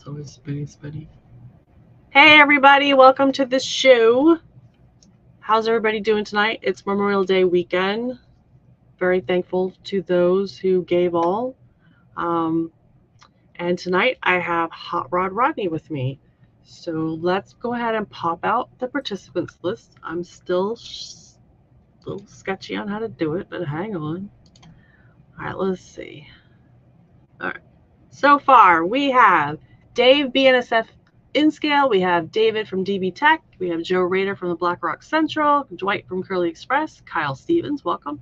always spinny. Hey everybody, welcome to the show. How's everybody doing tonight? It's Memorial Day weekend. Very thankful to those who gave all. Um, and tonight I have Hot Rod Rodney with me. So let's go ahead and pop out the participants list. I'm still a little sketchy on how to do it, but hang on. All right, let's see. All right. So far, we have Dave BNSF InScale, we have David from DB Tech, we have Joe Rader from the BlackRock Central, Dwight from Curly Express, Kyle Stevens, welcome,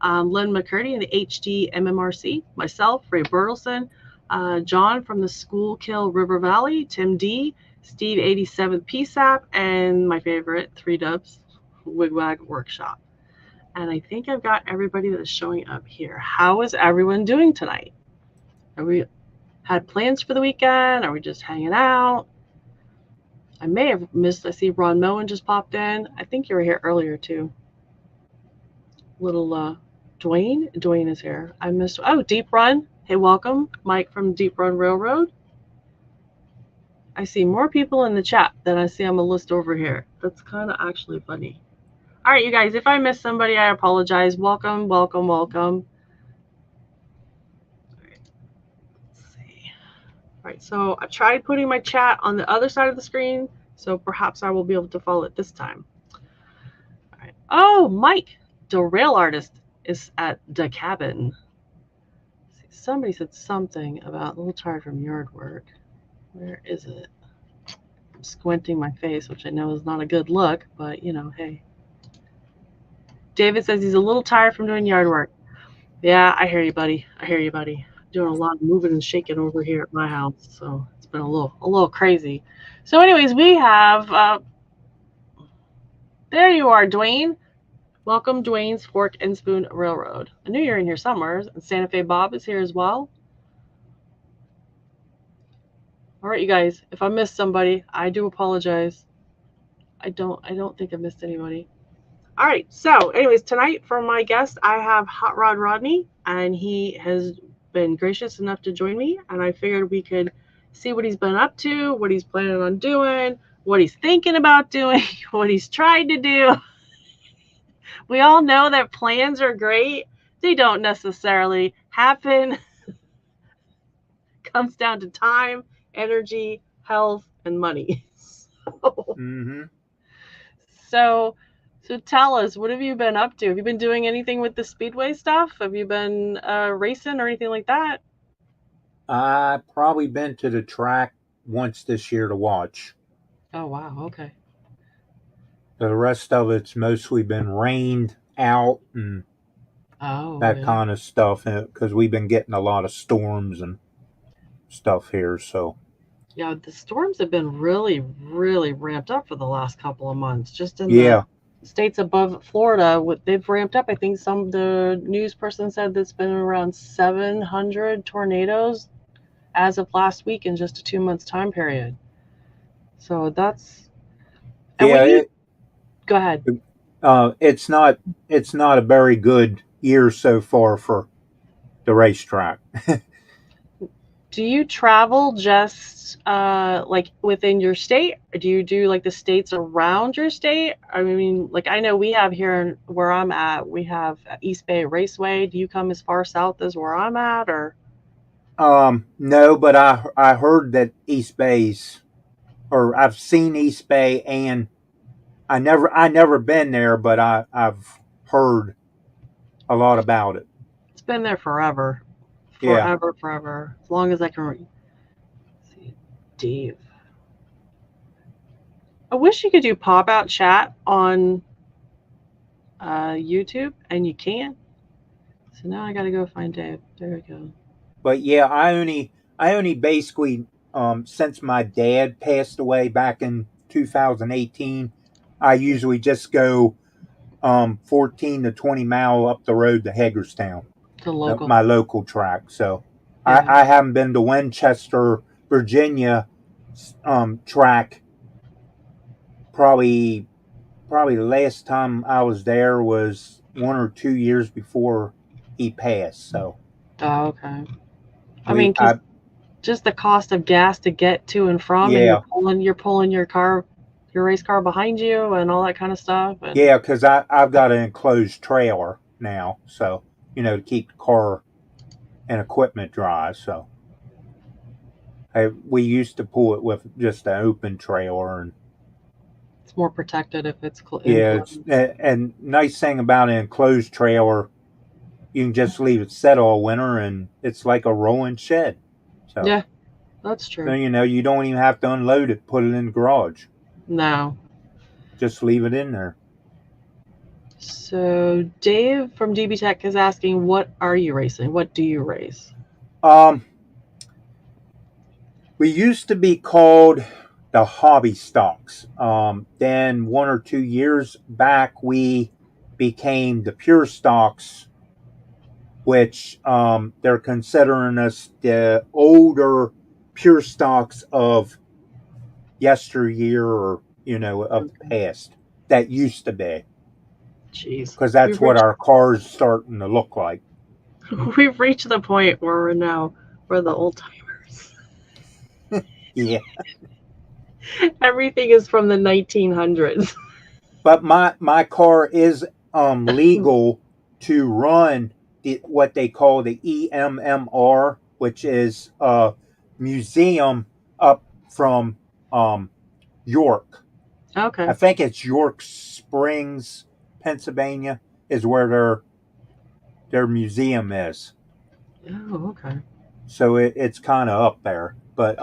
Lynn McCurdy in the HD MMRC, myself, Ray Bertelson, John from the Schuylkill River Valley, Tim D, Steve 87th PSAP, and my favorite, 3 Dubs, Wigwag Workshop. And I think I've got everybody that is showing up here. How is everyone doing tonight? Are we had plans for the weekend? Are we just hanging out? I may have missed. I see Ron Moen just popped in. I think you were here earlier too. Little Dwayne. Dwayne is here. I missed. Oh, Deep Run. Hey, welcome, Mike from Deep Run Railroad. I see more people in the chat than I see on the list over here. That's kind of actually funny. All right, you guys. If I missed somebody, I apologize. Welcome, welcome, welcome. All right, so I tried putting my chat on the other side of the screen, so perhaps I will be able to follow it this time. All right. Oh, Mike, the rail artist, is at the cabin. Somebody said something about a little tired from yard work. Where is it? I'm squinting my face, which I know is not a good look, but you know, hey. David says he's a little tired from doing yard work. Yeah, I hear you, buddy. I hear you, buddy. Doing a lot of moving and shaking over here at my house, so it's been a little crazy. So, anyways, we have. There you are, Dwayne. Welcome, Dwayne's Fork and Spoon Railroad. I knew you were in here somewhere, and Santa Fe Bob is here as well. All right, you guys. If I missed somebody, I do apologize. I don't think I missed anybody. All right. So, anyways, tonight for my guest, I have Hot Rod Rodney, and he has been gracious enough to join me, and I figured we could see what he's been up to, what he's planning on doing, what he's thinking about doing, what he's tried to do. We all know that plans are great. They don't necessarily happen. Comes down to time, energy, health, and money. So tell us, what have you been up to? Have you been doing anything with the Speedway stuff? Have you been racing or anything like that? I've probably been to the track once this year to watch. Oh, wow. Okay. The rest of it's mostly been rained out and that kind of stuff because we've been getting a lot of storms and stuff here. So yeah, the storms have been really, really ramped up for the last couple of months. Just in the states above Florida, they've ramped up. I think the news person said there's been around 700 tornadoes as of last week in just a 2 months time period. So that's go ahead. It's not a very good year so far for the racetrack. Do you travel just like within your state, or do you do like the states around your state? I mean, like I know we have here where I'm at, we have East Bay Raceway. Do you come as far south as where I'm at, or? No, but I heard that East Bay's, or I've seen East Bay, and I never been there, but I've heard a lot about it. It's been there forever. Forever. As long as I can see. Dave. I wish you could do pop-out chat on YouTube, and you can't. So now I got to go find Dave. There we go. But yeah, I only basically since my dad passed away back in 2018, I usually just go 14 to 20 mile up the road to Hagerstown, my local track. So I haven't been to Winchester, Virginia track. Probably the last time I was there was 1 or 2 years before he passed. So okay. I mean, just the cost of gas to get to and from, and Yeah, you're pulling your car, your race car behind you, and all that kind of stuff. And yeah, because I've got an enclosed trailer now, so to keep the car and equipment dry. So we used to pull it with just an open trailer, and it's more protected if it's yeah, enclosed. and nice thing about an enclosed trailer, you can just leave it set all winter, and it's like a rolling shed. So Yeah, that's so, true. you don't even have to unload it, put it in the garage, No. just leave it in there. So Dave from DB Tech is asking, what are you racing? What do you race? Um, we used to be called the hobby stocks. Then 1 or 2 years back, we became the pure stocks, which they're considering us the older pure stocks of yesteryear, or of the past that used to be, Jeez, because that's what our cars starting to look like. we've reached the point where we're the old timers. Yeah, Everything is from the 1900s. but my car is legal to run what they call the EMMR, which is a museum up from York. Okay. I think it's York Springs, Pennsylvania, is where their museum is. Oh, okay. So it's kind of up there, but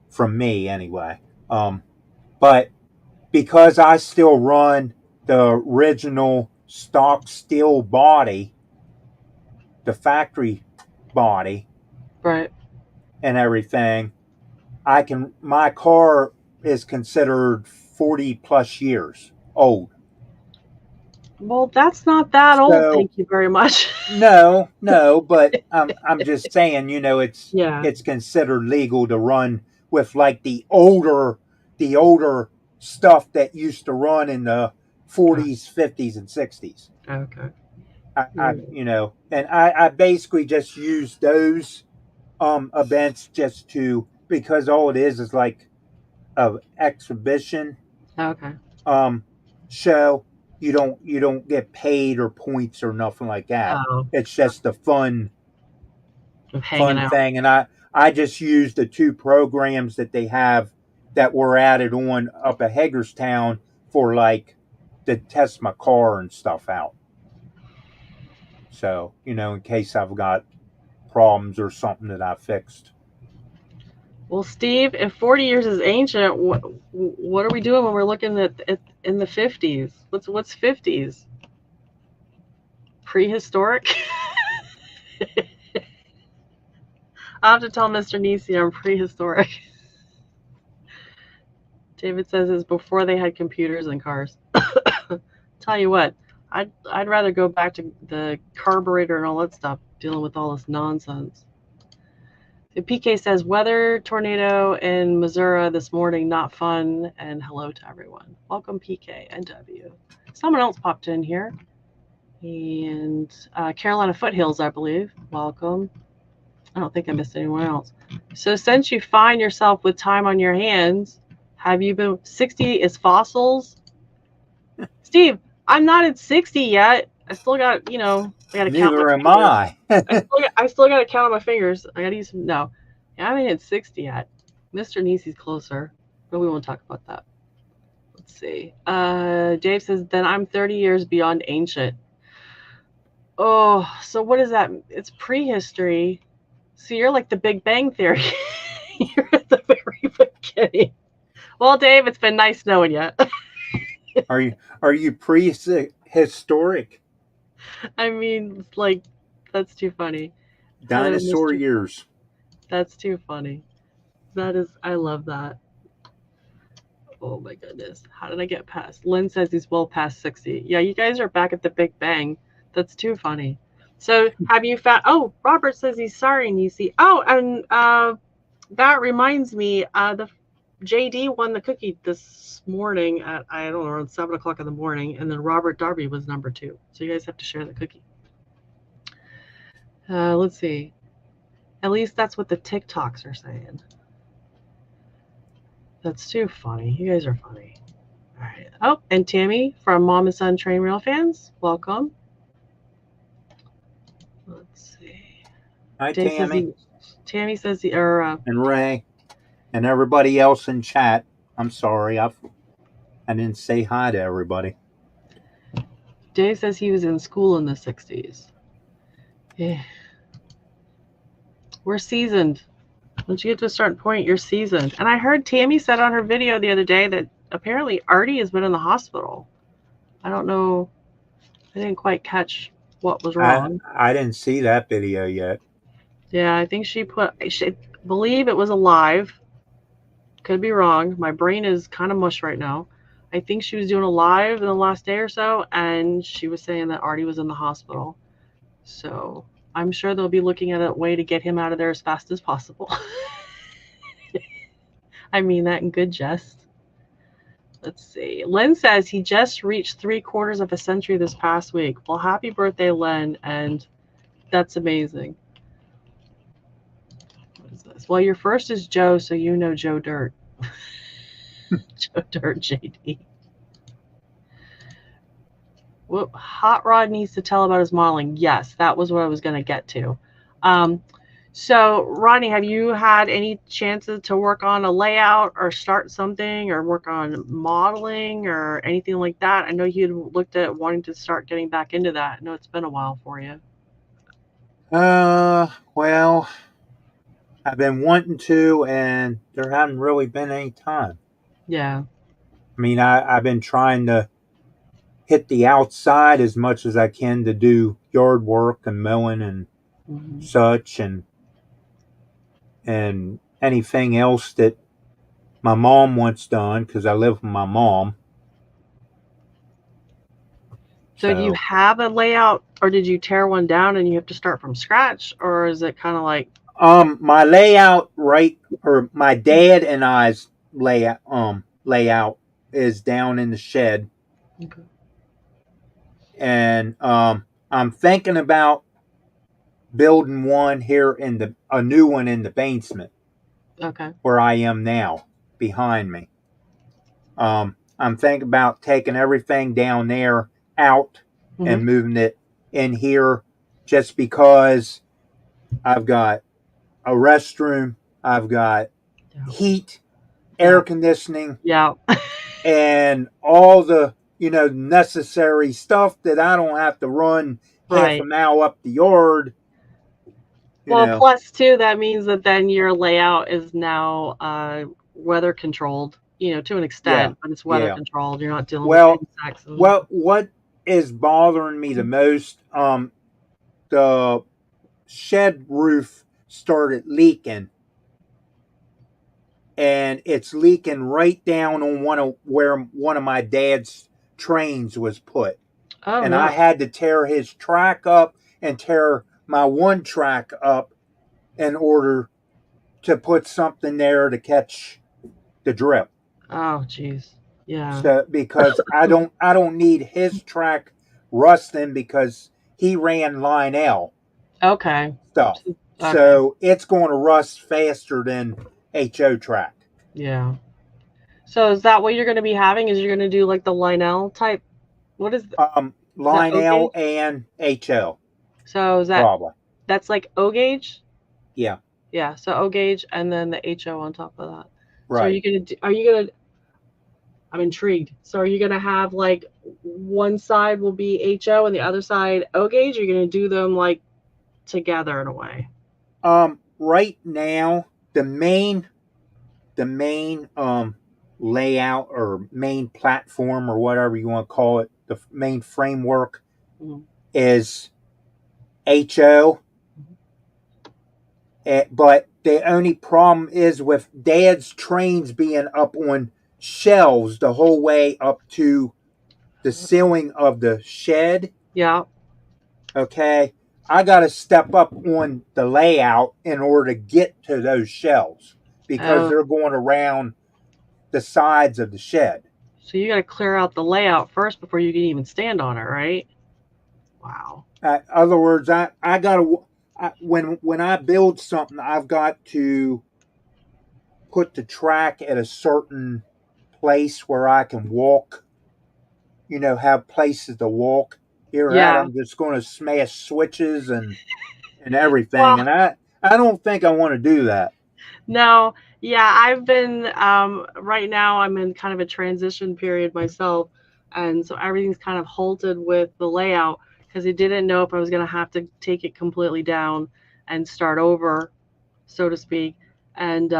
from me anyway. But because I still run the original stock steel body, the factory body, Right. and everything, my car is considered 40 plus years old. Well, that's not that old. So Thank you very much. no, but I'm just saying, Yeah. it's considered legal to run with like the older stuff that used to run in the Got 40s, 50s, and 60s. it. Okay. And I basically just use those events just to, because all it is like a exhibition Okay. um show. You don't get paid or points or nothing like that. Oh, It's just a of hanging fun out. thing. And I just used the two programs that they have that were added on up at Hagerstown for like to test my car and stuff out. So, in case I've got problems or something that I fixed. Well, Steve, if 40 years is ancient, what are we doing when we're looking at in the 50s? What's 50s? Prehistoric? I'll have to tell Mr. Nisi I'm prehistoric. David says it's before they had computers and cars. Tell you what, I'd rather go back to the carburetor and all that stuff, dealing with all this nonsense. So PK says weather tornado in Missouri this morning, not fun, and hello to everyone. Welcome PK and W. Someone else popped in here, and Carolina Foothills, I believe. Welcome. I don't think I missed anyone else. So since you find yourself with time on your hands, have you been 60 is fossils? Steve, I'm not at 60 yet. I still got, I got to count my Neither am fingers. I. I still got to count on my fingers. I got to use some, no. Yeah, I ain't at 60 yet. Mr. Nisi's closer, but we won't talk about that. Let's see. Dave says, then I'm 30 years beyond ancient. Oh, so what is that? It's prehistory. So you're like the Big Bang Theory. You're at the very beginning. Well, Dave, it's been nice knowing you. Are you prehistoric? I mean, like, that's too funny. Hello, Dinosaur Mr. years. That's too funny. I love that. Oh my goodness. How did I get past? Lynn says he's well past 60. Yeah, you guys are back at the Big Bang. That's too funny. So have you found, oh, Robert says he's sorry, Nisi. Oh, and that reminds me, the JD won the cookie this morning at, I don't know, around 7 o'clock in the morning, and then Robert Darby was number 2. So you guys have to share the cookie. Let's see. At least that's what the TikToks are saying. That's too funny. You guys are funny. All right. Oh, and Tammy from Mom and Son Train Rail Fans, welcome. Let's see. Hi, Tammy. Tammy says he, or and Ray and everybody else in chat. I'm sorry, I didn't say hi to everybody. Dave says he was in school in the 60s. Yeah. We're seasoned. Once you get to a certain point, you're seasoned. And I heard Tammy said on her video the other day that apparently Artie has been in the hospital. I don't know. I didn't quite catch what was wrong. I didn't see that video yet. Yeah, I think I believe it was a live. Could be wrong. My brain is kind of mush right now. I think she was doing a live in the last day or so, and she was saying that Artie was in the hospital. So I'm sure they'll be looking at a way to get him out of there as fast as possible. I mean that in good jest. Let's see. Len says he just reached 3/4 of a century this past week. Well, happy birthday, Len, and that's amazing. What is this? Well, your first is Joe, so you know Joe Dirt. Joe Dirt JD. Whoop. Hot Rod needs to tell about his modeling. Yes, that was what I was going to get to. So, Rodney, have you had any chances to work on a layout or start something or work on modeling or anything like that? I know you looked at wanting to start getting back into that. I know it's been a while for you. Well, I've been wanting to, and there haven't really been any time. Yeah. I mean, I've been trying to hit the outside as much as I can to do yard work and mowing and such, and anything else that my mom wants done because I live with my mom. So do you have a layout, or did you tear one down and you have to start from scratch, or is it kind of like? My layout, or my dad and I's layout is down in the shed. Okay. And I'm thinking about building one here a new one in the basement. Okay. Where I am now, behind me. I'm thinking about taking everything down there out and moving it in here, just because I've got a restroom, I've got heat, air conditioning, and all the necessary stuff that I don't have to run half a mile up the yard. Well, plus too, that means that then your layout is now weather controlled, to an extent, but it's weather controlled. You're not dealing with insects. What is bothering me the most, the shed roof started leaking, and it's leaking right down on where one of my dad's trains was put. Oh, and I had to tear his track up and tear my one track up in order to put something there to catch the drip. Oh, jeez. Yeah. So because I don't need his track rusting, because he ran line L. Okay. Stuff. Okay. So it's going to rust faster than HO track. Yeah. So is that what you're going to be having? Is you're going to do like the line L type? What is line L and HO. So is that probably that's like O gauge? Yeah. Yeah. So O gauge and then the HO on top of that. Right. So are you gonna? I'm intrigued. So are you gonna have like one side will be HO and the other side O gauge? Or are you gonna do them like together in a way? Right now the main layout or main platform or whatever you want to call it, the main framework is HO. But the only problem is with Dad's trains being up on shelves the whole way up to the ceiling of the shed. Yeah. Okay. I got to step up on the layout in order to get to those shelves, because they're going around the sides of the shed. So you got to clear out the layout first before you can even stand on it, right? Wow. In other words, I when I build something, I've got to put the track at a certain place where I can walk, have places to walk. Here at Yeah. I'm just going to smash switches and everything, Well, and I don't think I want to do that. no, yeah, I've been right now I'm in kind of a transition period myself, and so everything's kind of halted with the layout because I didn't know if I was going to have to take it completely down and start over, so to speak, and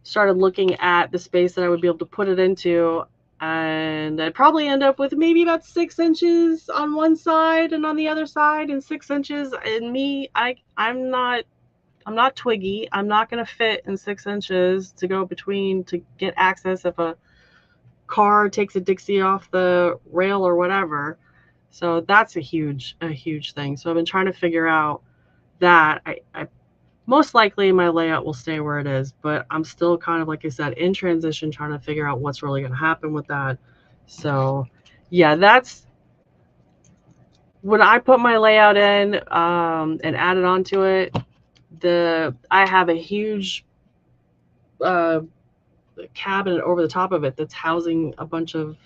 started looking at the space that I would be able to put it into, and I'd probably end up with maybe about 6 inches on one side and on the other side, and 6 inches. And me, I'm not twiggy. I'm not going to fit in 6 inches to go between to get access if a car takes a Dixie off the rail or whatever. So that's a huge thing. So I've been trying to figure out that. I most likely my layout will stay where it is, but I'm still kind of, like I said, in transition, trying to figure out what's really going to happen with that. So yeah, that's when I put my layout in and added onto it. I have a huge uh, cabinet over the top of it that's housing a bunch of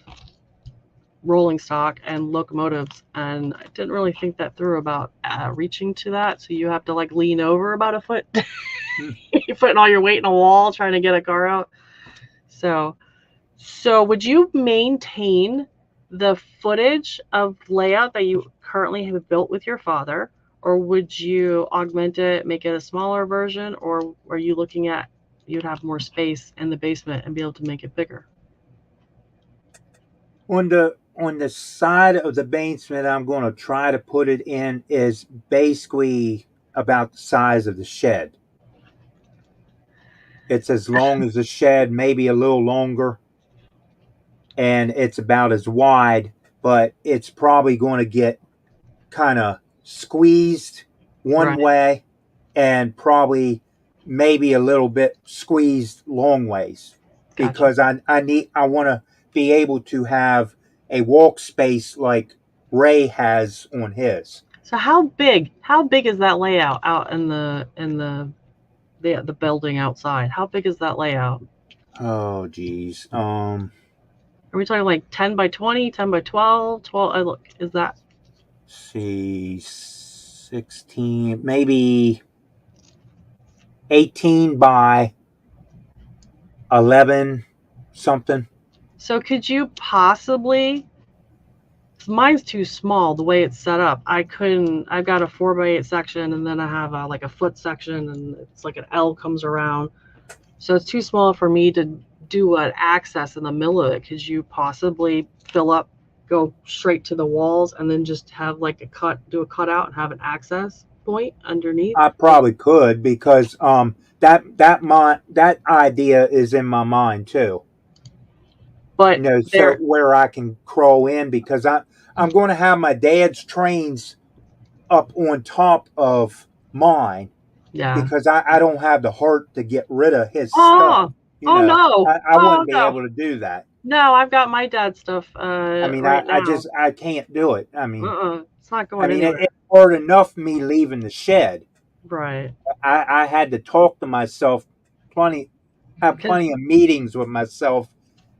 rolling stock and locomotives, and I didn't really think that through about reaching to that. So you have to like lean over about a foot. You're putting all your weight in a wall trying to get a car out. So would you maintain the footage of layout that you currently have built with your father, or would you augment it, make it a smaller version, or are you looking at you'd have more space in the basement and be able to make it bigger? On the side of the basement I'm going to try to put it in is basically about the size of the shed. It's as long as the shed, maybe a little longer, and it's about as wide, but it's probably going to get kind of squeezed one Right. way and probably maybe a little bit squeezed long ways Gotcha. because I want to be able to have a walk space like Ray has on his. So how big is that layout out in the building outside? How big is that layout? Oh geez. Are we talking like 10 by 20, 10 by 12, 12? Look, is that See, 16, maybe 18 by 11 something. so? Could you possibly? Mine's too small the way it's set up. I couldn't. I've got a 4 by 8 section, and then I have like a foot section, and it's like an L comes around. So it's too small for me to do an access in the middle of it. Could you possibly fill up, go straight to the walls, and then just have like a cut, do a cutout, and have an access point underneath? I probably could because that idea is in my mind too. But So there, where I can crawl in because I'm going to have my dad's trains up on top of mine yeah. because I don't have the heart to get rid of his stuff. Oh, oh no, I oh wouldn't be no, able to do that. no. I've got my dad's stuff I mean, right now. I can't do it. It's not I going mean, anywhere. it's hard enough me leaving the shed. Right. I had to talk to myself plenty, have Because plenty of meetings with myself.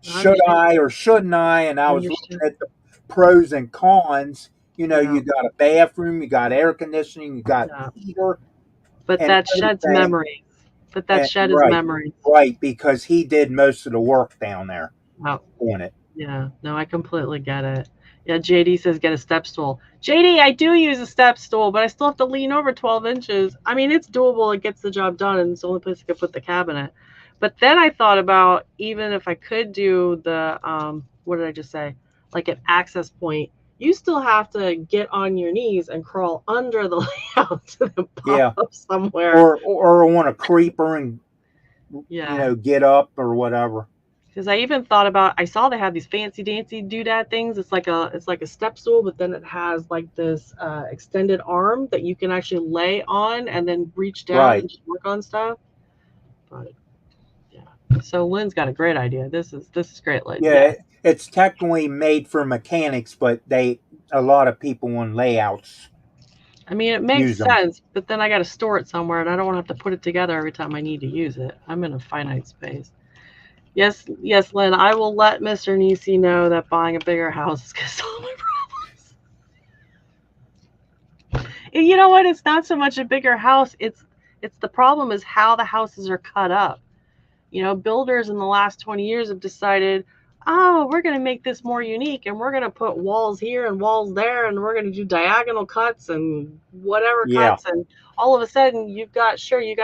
I Should understand. I or shouldn't I? And I I was looking understand. at the pros and cons. Yeah. You got a bathroom, you got air conditioning, you got Yeah. heater But and that shed's everything. memories. But that And shed is right, memories. right, because he did most of the work down there Oh, on it. yeah. No, I completely get it. Yeah, JD says get a step stool. JD, I do use a step stool, but I still have to lean over 12 inches. I mean, it's doable. It gets the job done, and it's the only place I could put the cabinet. But then I thought about even if I could do the, what did I just say? Like an access point, you still have to get on your knees and crawl under the layout to then pop Yeah, up somewhere. or on a creeper and Yeah. get up or whatever. Because I even thought about, I saw they have these fancy dancy doodad things. It's like a step stool, but then it has like this extended arm that you can actually lay on and then reach down Right. and just work on stuff. But yeah, so Lynn's got a great idea. This is great, Lynn. Yeah, Yes, it's technically made for mechanics, but they a lot of people on layouts. I mean, it makes use them. sense, but then I got to store it somewhere, and I don't want to have to put it together every time I need to use it. I'm in a finite space. Yes, yes, Lynn. I will let Mr. Nisi know that buying a bigger house is going to solve my problems. And you know what? It's not so much a bigger house. It's the problem is how the houses are cut up. Builders in the last 20 years have decided, oh, we're going to make this more unique and we're going to put walls here and walls there and we're going to do diagonal cuts and whatever Yeah. cuts. And all of a sudden, you got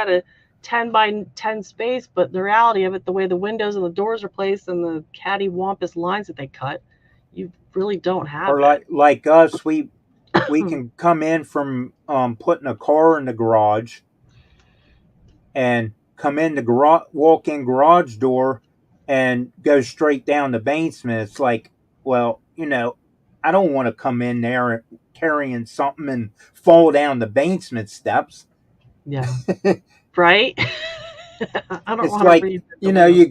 a 10 by 10 space, but the reality of it, the way the windows and the doors are placed and the cattywampus lines that they cut, you really don't have Or it. like us, we can come in from putting a car in the garage and come in the walk-in garage door and go straight down the basement. It's like, well, I don't want to come in there carrying something and fall down the basement steps. Yeah. Right? I don't It's want to like, read the wheel.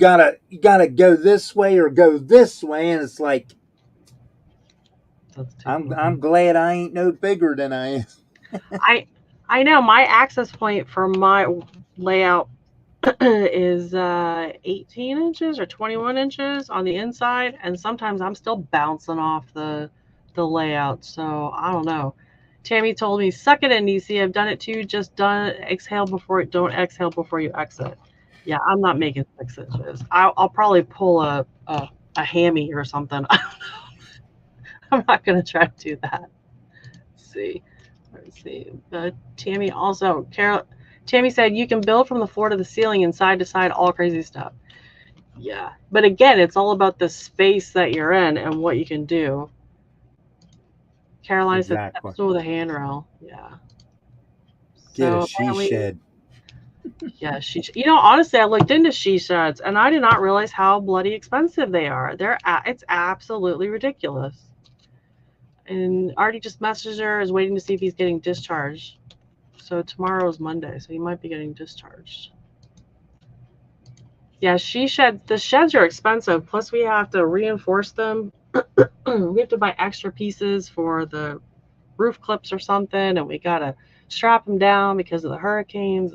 you gotta go this way or go this way, and it's like, That's too I'm funny. glad I ain't no bigger than I am. I I know my access point for my layout is 18 inches or 21 inches on the inside, and sometimes I'm still bouncing off the layout. So I don't know. Tammy told me, "Suck it in, Nisi. I've done it too. Just don't exhale before you exit." Yeah, I'm not making 6 inches. I'll probably pull a hammy or something. I'm not gonna try to do that. Let's see. Let's see. Tammy also, Carol, Tammy said you can build from the floor to the ceiling and side to side, all crazy stuff. Yeah, but again, it's all about the space that you're in and what you can do. Caroline said Exactly. pedestal with a handrail. Yeah. Get a So she apparently, shed. yeah, honestly, I looked into she sheds and I did not realize how bloody expensive they are. It's absolutely ridiculous. And Artie just messaged her, is waiting to see if he's getting discharged. So tomorrow's Monday, so he might be getting discharged. Yeah, the sheds are expensive. Plus, we have to reinforce them. We have to buy extra pieces for the roof clips or something, and we gotta strap them down because of the hurricanes.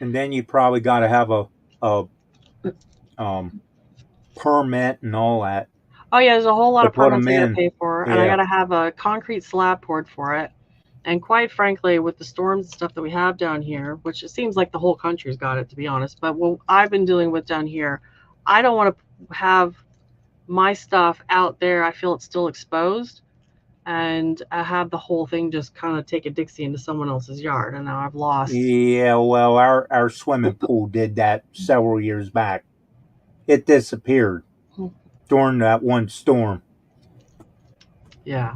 And then you probably got to have a um, permit and all that Oh yeah, there's a whole lot to of put permits them I gotta in. pay for, and I Yeah, gotta have a concrete slab poured for it. And quite frankly, with the storms and stuff that we have down here, which it seems like the whole country's got it, to be honest, but what I've been dealing with down here, I don't want to have my stuff out there. I feel it's still exposed, and I have the whole thing just kind of take a Dixie into someone else's yard, and now I've lost. yeah. Well, our swimming pool did that several years back. It disappeared during that one storm. Yeah,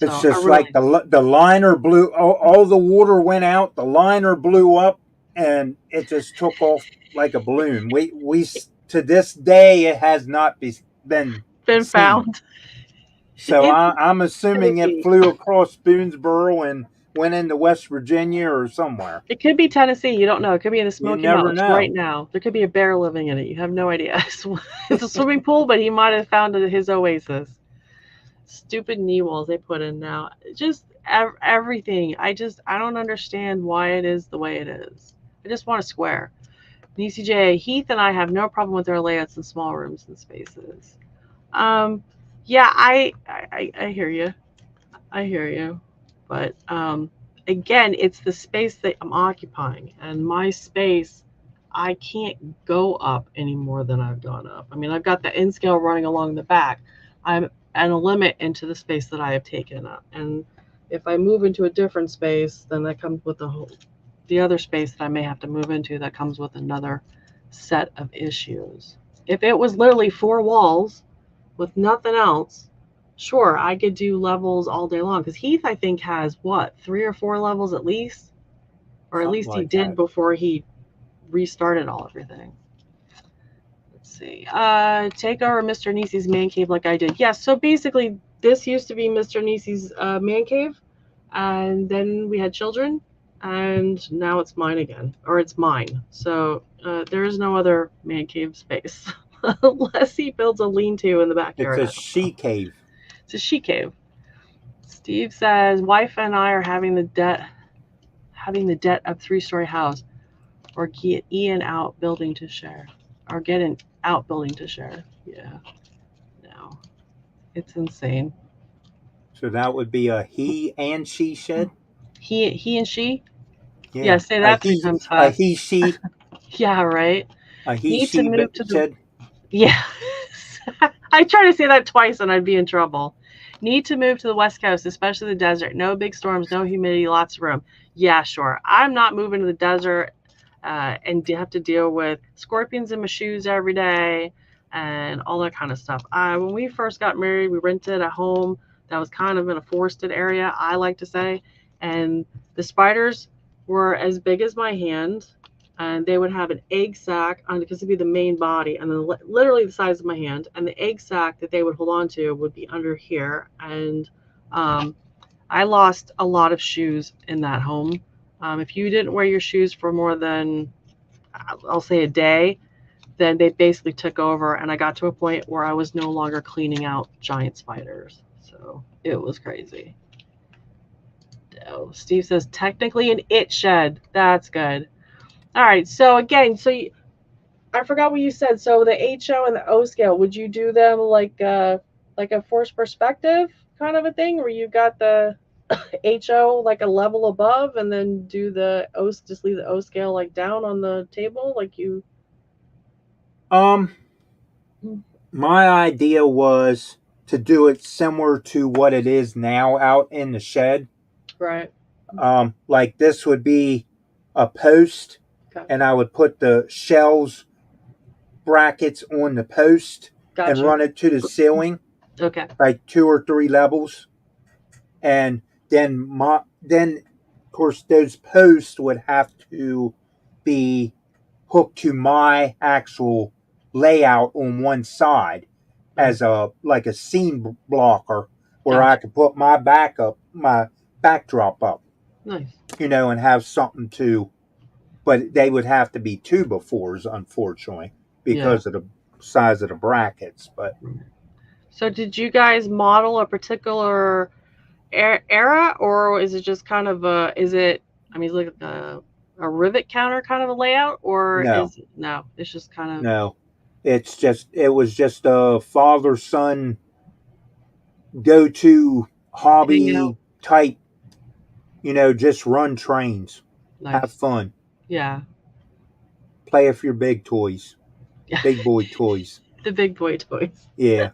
It's so I just like really, the liner blew. All the water went out. The liner blew up, and it just took off like a balloon. We to this day it has not been been seen. found. So It's I'm assuming it Tennessee. flew across Boonesboro and went into West Virginia or somewhere. It could be Tennessee. You don't know. It could be in the You Smoky never Mountains right know. now. There could be a bear living in it. You have no idea. It's a swimming pool, but he might have found his oasis. Stupid knee walls they put in now. Just everything. I don't understand why it is the way it is. I just want a square. ECJ, Heath and I have no problem with their layouts in small rooms and spaces. Um, yeah, I hear you. I hear you. But again, it's the space that I'm occupying, and my space, I can't go up any more than I've gone up. I mean, I've got the in scale running along the back. I'm at a limit into the space that I have taken up, and if I move into a different space, then that comes with the other space that I may have to move into. That comes with another set of issues. If it was literally four walls with nothing else, sure, I could do levels all day long. Because Heath, I think, has what, 3 or 4 levels at least? Or at Something least he like did that. before he restarted everything. Let's see. Take over Mr. Nisi's man cave like I did. Yes, so basically, this used to be Mr. Nisi's man cave. And then we had children. And now it's mine again. Or it's mine. So there is no other man cave space. Unless he builds a lean to in the It's backyard. a I don't know. she cave. It's a she cave. Steve says, wife and I are having the having the debt of 3-story house, or get Ian out building to share, or get an out building to share. Yeah, no, it's insane. So that would be a he and she shed. He and she. Yeah, Yeah, say that 3 times a fast. he she Yeah, right. a he Need to she move to the. shed. Yeah. I try to say that twice and I'd be in trouble. Need to move to the West Coast, especially the desert. No big storms, no humidity, lots of room. Yeah, sure. I'm not moving to the desert and have to deal with scorpions in my shoes every day and all that kind of stuff. When we first got married, we rented a home that was kind of in a forested area, I like to say, and the spiders were as big as my hand, and they would have an egg sac on, because it'd be the main body, and then literally the size of my hand, and the egg sac that they would hold on to would be under here. And I lost a lot of shoes in that home. If you didn't wear your shoes for more than, I'll say, a day, then they basically took over, and I got to a point where I was no longer cleaning out giant spiders. So it was crazy. Oh, Steve says technically an it shed. That's good. All right. So again, I forgot what you said. So the HO and the O scale, would you do them like a forced perspective kind of a thing, where you got the HO like a level above, and then do the O, just leave the O scale like down on the table, like you. Um, my idea was to do it similar to what it is now out in the shed. Right. Like this would be a post, Okay. and I would put the shelves brackets on the post and Gotcha. run it to the ceiling, Okay. like 2 or 3 levels, and then of course those posts would have to be hooked to my actual layout on one side Right. as a like a seam blocker where I Gotcha. could put my backdrop up, Nice. and have something to. But they would have to be 2x4s, unfortunately, Yeah. because of the size of the brackets. But So did you guys model a particular era, or is it just kind of is it, I mean, like a rivet counter kind of a layout, or no, no, it's just kind of no, it was just a father son go to hang out? hobby type. Just run trains, have Nice. fun, Yeah. play with your big toys, Yeah. big boy toys. The big boy toys. Yeah,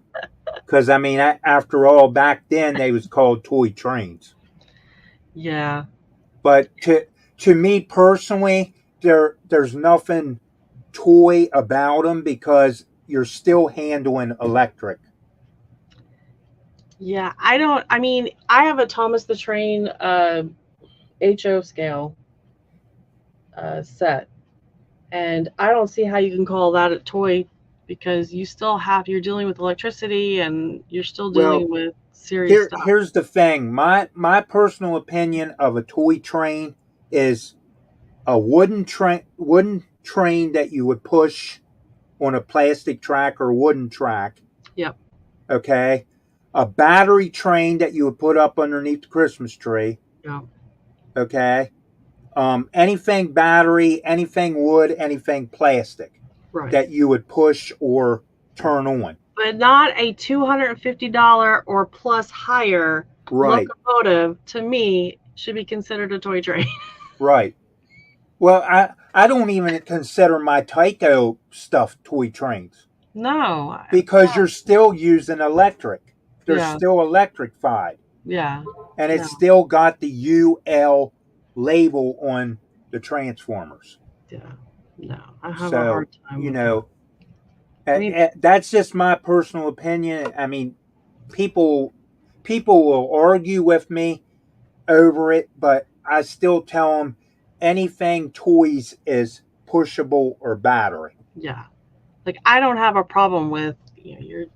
because I mean, after all, back then they was called toy trains. Yeah. But to me personally, there's nothing toy about them because you're still handling electric. Yeah. I mean, I have a Thomas the Train HO scale set, and I don't see how you can call that a toy, because you're dealing with electricity, and you're still Well, dealing with serious stuff. here's the thing. My personal opinion of a toy train is a wooden train that you would push on a plastic track or wooden track. Yep. Okay. A battery train that you would put up underneath the Christmas tree. Yeah. Okay. Anything battery, anything wood, anything plastic Right. that you would push or turn on. But not a $250 or plus higher Right. locomotive, to me, should be considered a toy train. Right. Well, I don't even consider my Tyco stuff toy trains No. because you're still using electric. They're Yeah. still electrified, Yeah. and it's No. still got the UL label on the transformers. Yeah. No. I have a So, hard time with that. I mean, that's just my personal opinion. I mean, people people will argue with me over it, but I still tell them anything toys is pushable or battery. yeah. Like, I don't have a problem with, you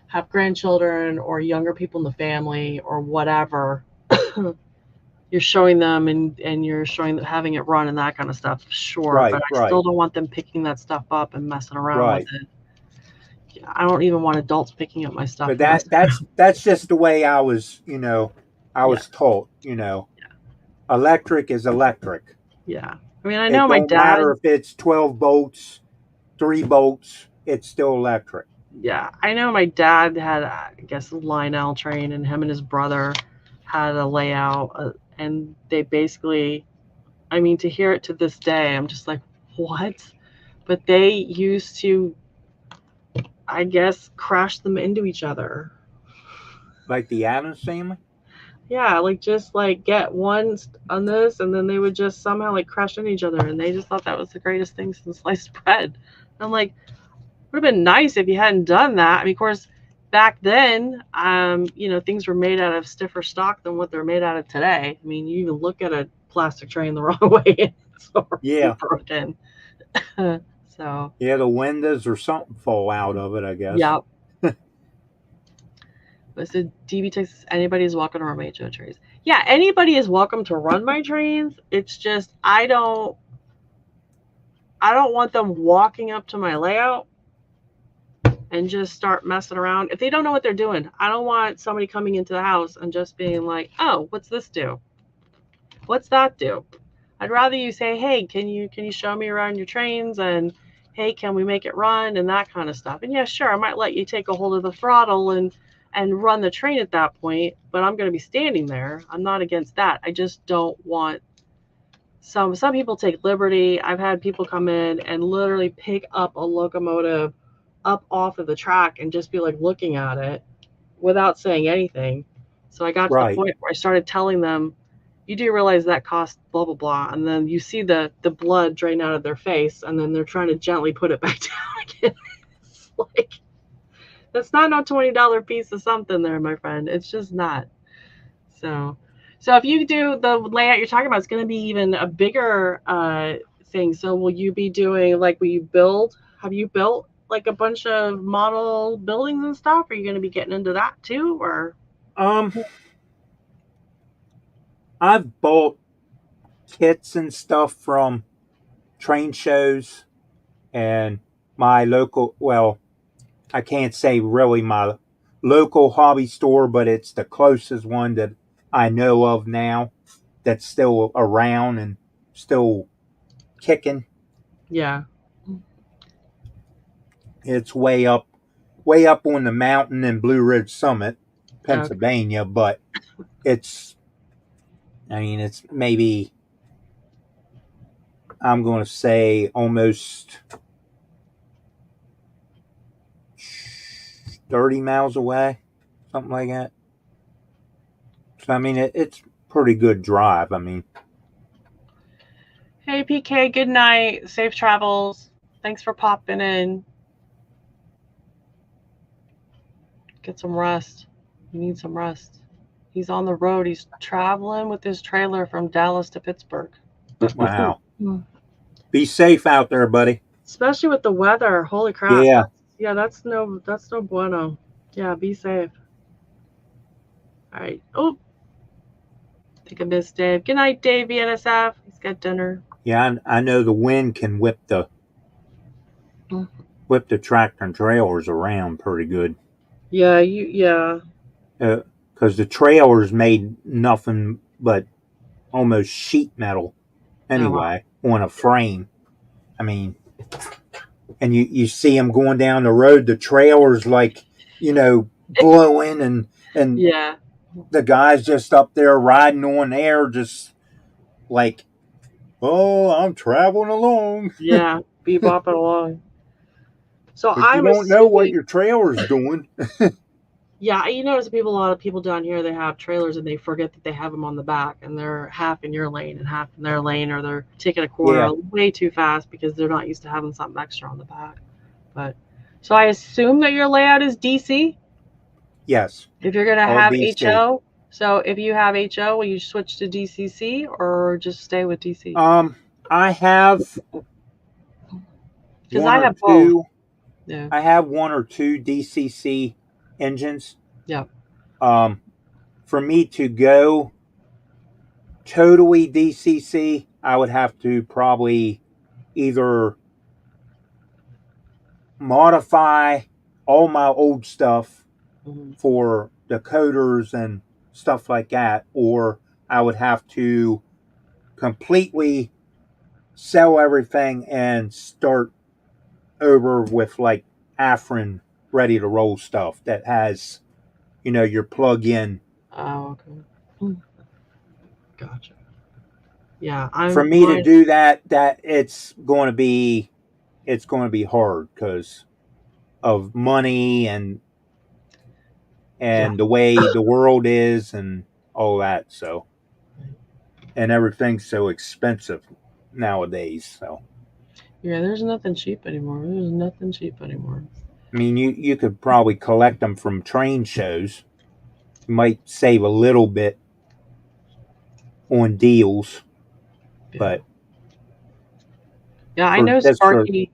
have grandchildren or younger people in the family or whatever. You're showing them, and you're showing them having it run and that kind of stuff. Sure. But Right, I still right, don't want them picking that stuff up and messing around with right. it. Yeah, I don't even want adults picking up my stuff But and messing. that's just the way I was, I Yeah. was taught, Yeah. Electric is electric. Yeah. I mean, I know It my don't matter dad. if it's 12 bolts, 3 bolts, it's still electric. Yeah, I know my dad had, I guess, a Lionel train, and him and his brother had a layout, and they basically, I mean, to hear it to this day, I'm just like, what? But they used to, I guess, crash them into each other. Like the Addams family? Yeah, like just like get one on this, and then they would just somehow like crash into each other, and they just thought that was the greatest thing since sliced bread. I'm like, would have been nice if you hadn't done that. I mean, of course, back then, things were made out of stiffer stock than what they're made out of today. I mean, you even look at a plastic train the wrong way, and it's already Yeah. broken. So, Yeah, the windows or something fall out of it, I guess. yeah. But so DB Texas, anybody is welcome to run my HO trains. Yeah, anybody is welcome to run my trains. It's just I don't want them walking up to my layout and just start messing around. If they don't know what they're doing, I don't want somebody coming into the house and just being like, "Oh, what's this do? What's that do?" I'd rather you say, "Hey, can you show me around your trains?" and "Hey, can we make it run?" and that kind of stuff. And yeah, sure, I might let you take a hold of the throttle and run the train at that point, but I'm going to be standing there. I'm not against that. I just don't want some people take liberty. I've had people come in and literally pick up a locomotive up off of the track and just be like looking at it without saying anything. So I got to the Right. point where I started telling them, "You do realize that cost blah blah blah," and then you see the blood drain out of their face, and then they're trying to gently put it back down again. It's like that's not no $20 piece of something there, my friend. It's just not. So, so if you do the layout you're talking about, it's going to be even a bigger thing. So will you be doing like will you build? Have you built like a bunch of model buildings and stuff? Are you going to be getting into that too, or? Um, I've bought kits and stuff from train shows and my local, well, I can't say really my local hobby store, but it's the closest one that I know of now that's still around and still kicking. Yeah. It's way up on the mountain in Blue Ridge Summit, Okay. Pennsylvania, but it's, I mean, it's maybe, I'm going to say almost 30 miles away, something like that. So, I mean, it's pretty good drive. I mean, Hey PK, good night. Safe travels. Thanks for popping in. Get some rest. You need some rest. He's on the road. He's traveling with his trailer from Dallas to Pittsburgh. wow. Be safe out there, buddy. Especially with the weather. Holy crap. Yeah. Yeah, that's no bueno. Yeah, be safe. All right. Oh, I think I missed Dave. Good night, Dave, NSF. He's got dinner. Yeah, I know the wind can Mm. whip the tractor and trailers around pretty good. Yeah. Because the trailers made nothing but almost sheet metal Oh wow. anyway on a frame. I mean, and you see them going down the road. The trailers like blowing and Yeah. the guys just up there riding on air, just like, oh, I'm traveling along. Yeah. Be bopping along. So But you I'm don't know what assuming your trailer's doing. yeah, you notice a lot of people down here, they have trailers and they forget that they have them on the back and they're half in your lane and half in their lane, or they're taking a corner Yeah. way too fast because they're not used to having something extra on the back. But so I assume that your layout is DC Yes. if you're going to All have DC. HO. So if you have HO, will you switch to DCC or just stay with DC? I have Because one I or have both. two. Yeah. I have one or two DCC engines. Yeah. Um, for me to go totally DCC, I would have to probably either modify all my old stuff Mm-hmm. for decoders and stuff like that, or I would have to completely sell everything and start over with like Afrin ready to roll stuff that has, your plug in. Oh, okay. Gotcha. Yeah, For I'm me to mine. do that it's going to be hard because of money Yeah, and the way the world is and all that. So, and everything's so expensive nowadays. So, yeah. There's nothing cheap anymore. There's nothing cheap anymore. I mean, you could probably collect them from train shows. You might save a little bit on deals, Yeah, but yeah. I for know just for Sparky.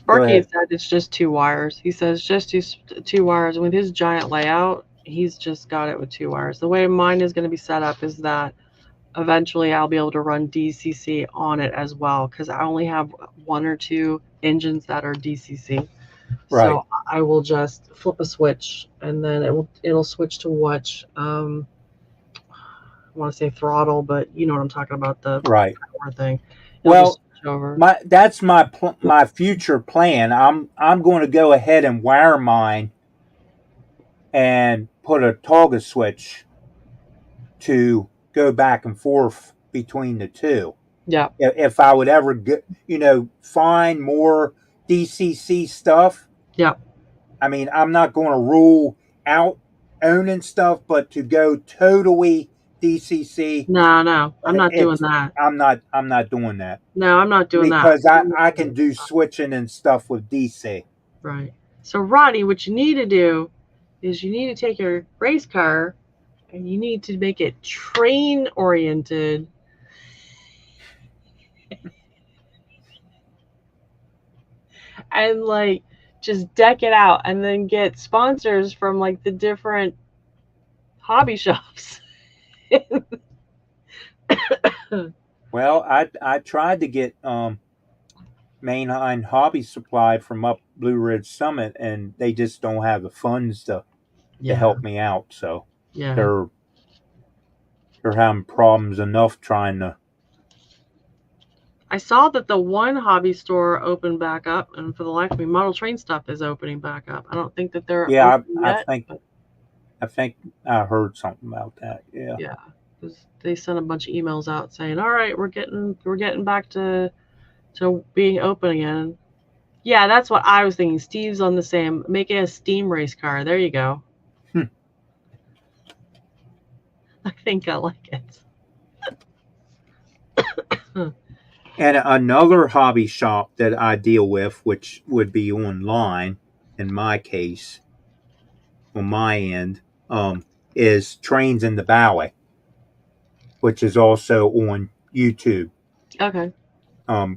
go Sparky ahead. said it's just two wires. He says just two wires. With his giant layout, he's just got it with two wires. The way mine is going to be set up is that eventually I'll be able to run DCC on it as well because I only have one or two engines that are DCC. Right, So I will just flip a switch and then it'll switch to what I want to say throttle, but you know what I'm talking about, the right. power thing. It'll just Well, switch over. that's my future plan. I'm going to go ahead and wire mine and put a toggle switch to go back and forth between the two. Yeah, If I would ever get, find more DCC stuff, yeah. I mean, I'm not going to rule out owning stuff, but to go totally DCC, No, no, I'm not doing it's that. I'm not doing that No, I'm not doing that. because I can do switching and stuff with DC. Right. So, Rodney, what you need to do is you need to take your race car and you need to make it train oriented and like just deck it out and then get sponsors from like the different hobby shops. Well, I tried to get Mainline Hobby Supply from up Blue Ridge Summit, and they just don't have the funds to Yeah, help me out. So yeah. they're they're having problems enough trying to. I saw that the one hobby store opened back up, and for the life of me, model train stuff is opening back up. I don't think that they're Yeah, open I yet, think but I think I heard something about that. Yeah, yeah, 'cause they sent a bunch of emails out saying, "All right, we're getting back to being open again." Yeah, that's what I was thinking. Steve's on the same. Make it a steam race car. There you go. Hmm. I think I like it. And another hobby shop that I deal with, which would be online in my case, on my end, is Trains in the Valley, which is also on YouTube. Okay.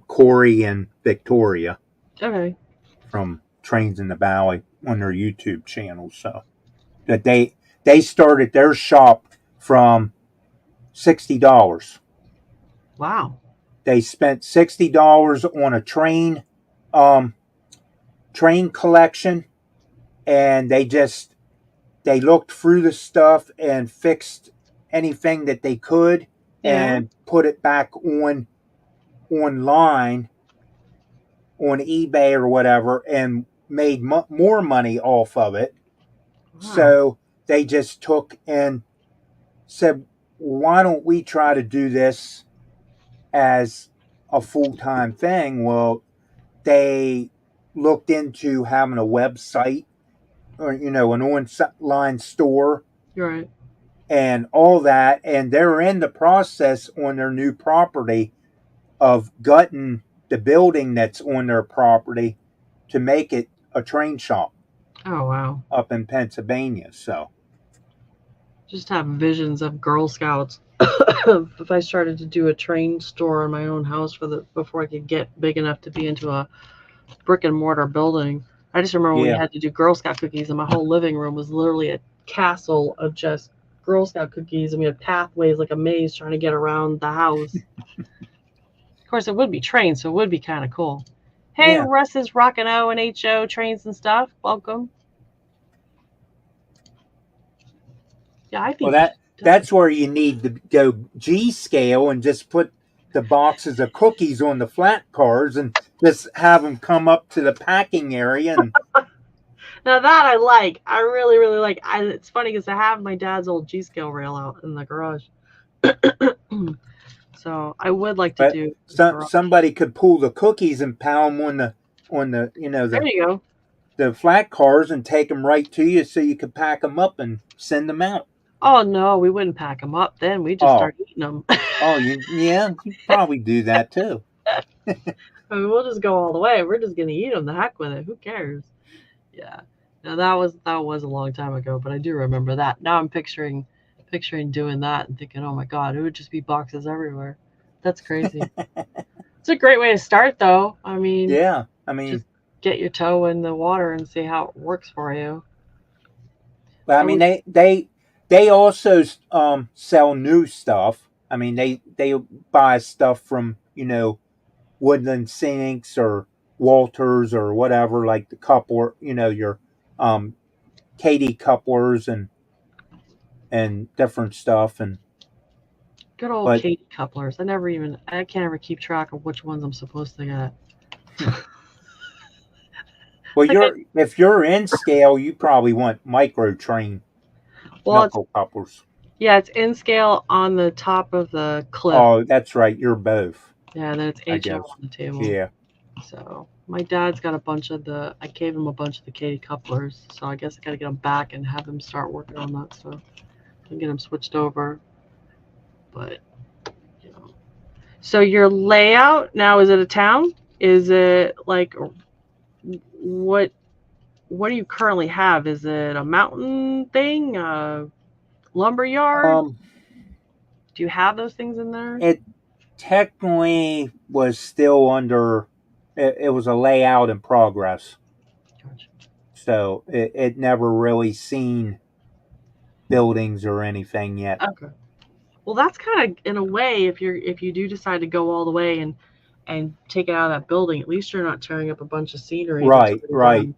Corey and Victoria Okay. from Trains in the Valley on their YouTube channel. So that they started their shop from $60. Wow. They spent $60 on a um, train collection, and they looked through the stuff and fixed anything that they could Yeah. and put it back online on eBay or whatever and made more money off of it. Wow. So they just took and said, why don't we try to do this as a full time thing? Well, they looked into having a website or, an online store You're right. and all that. And they're in the process on their new property of gutting the building that's on their property to make it a train shop Oh wow. up in Pennsylvania. So, Just have visions of Girl Scouts. If I started to do a train store in my own house before I could get big enough to be into a brick and mortar building. I just remember when we yeah. had to do Girl Scout cookies, and my whole living room was literally a castle of just Girl Scout cookies, and we had pathways like a maze trying to get around the house. Of course, it would be trains, so it would be kind of cool. Hey, Yeah. Russ is rocking O and HO trains and stuff. Welcome. Yeah, I Well, think you should that's where you need to go G scale and just put the boxes of cookies on the flat cars and just have them come up to the packing area. And Now that I like. I really, really like. It's funny because I have my dad's old G-scale rail out in the garage. So I would like to but do garage. somebody could pull the cookies and pound them on the There you go. the flat cars and take them right to you so you could pack them up and send them out. Oh no, we wouldn't pack them up then. We just Oh, start eating them. oh, you probably do that too. I mean, we'll just go all the way. We're just gonna eat them. The heck with it. Who cares? Yeah. Now that was a long time ago, but I do remember that. Now I'm picturing doing that and thinking, oh my god, it would just be boxes everywhere. That's crazy. It's a great way to start, though. I mean, Yeah, I mean, just get your toe in the water and see how it works for you. but I mean they also sell new stuff. I mean they buy stuff from Woodland Sinks or Walters or whatever, like the coupler, your um Katie couplers and different stuff. And Good old but Katie couplers. I can't ever keep track of which ones I'm supposed to get. well, Like if you're in scale, you probably want micro train well, knuckle couplers. it's in scale on the top of the clip. Oh, that's right, you're both, Yeah, then it's I HO guess. on the table. Yeah. So my dad's got I gave him a bunch of the Katie couplers. So I guess I got to get them back and have him start working on that stuff and get them switched over. But, you know. So your layout now, is it a town? Is it like, what do you currently have? Is it a mountain thing? A lumber yard? Do you have those things in there? It technically was still under. It was a layout in progress, Gotcha. so it never really seen buildings or anything yet. Okay. Well, that's kind of in a way, if you do decide to go all the way and take it out of that building, at least you're not tearing up a bunch of scenery. Right, right.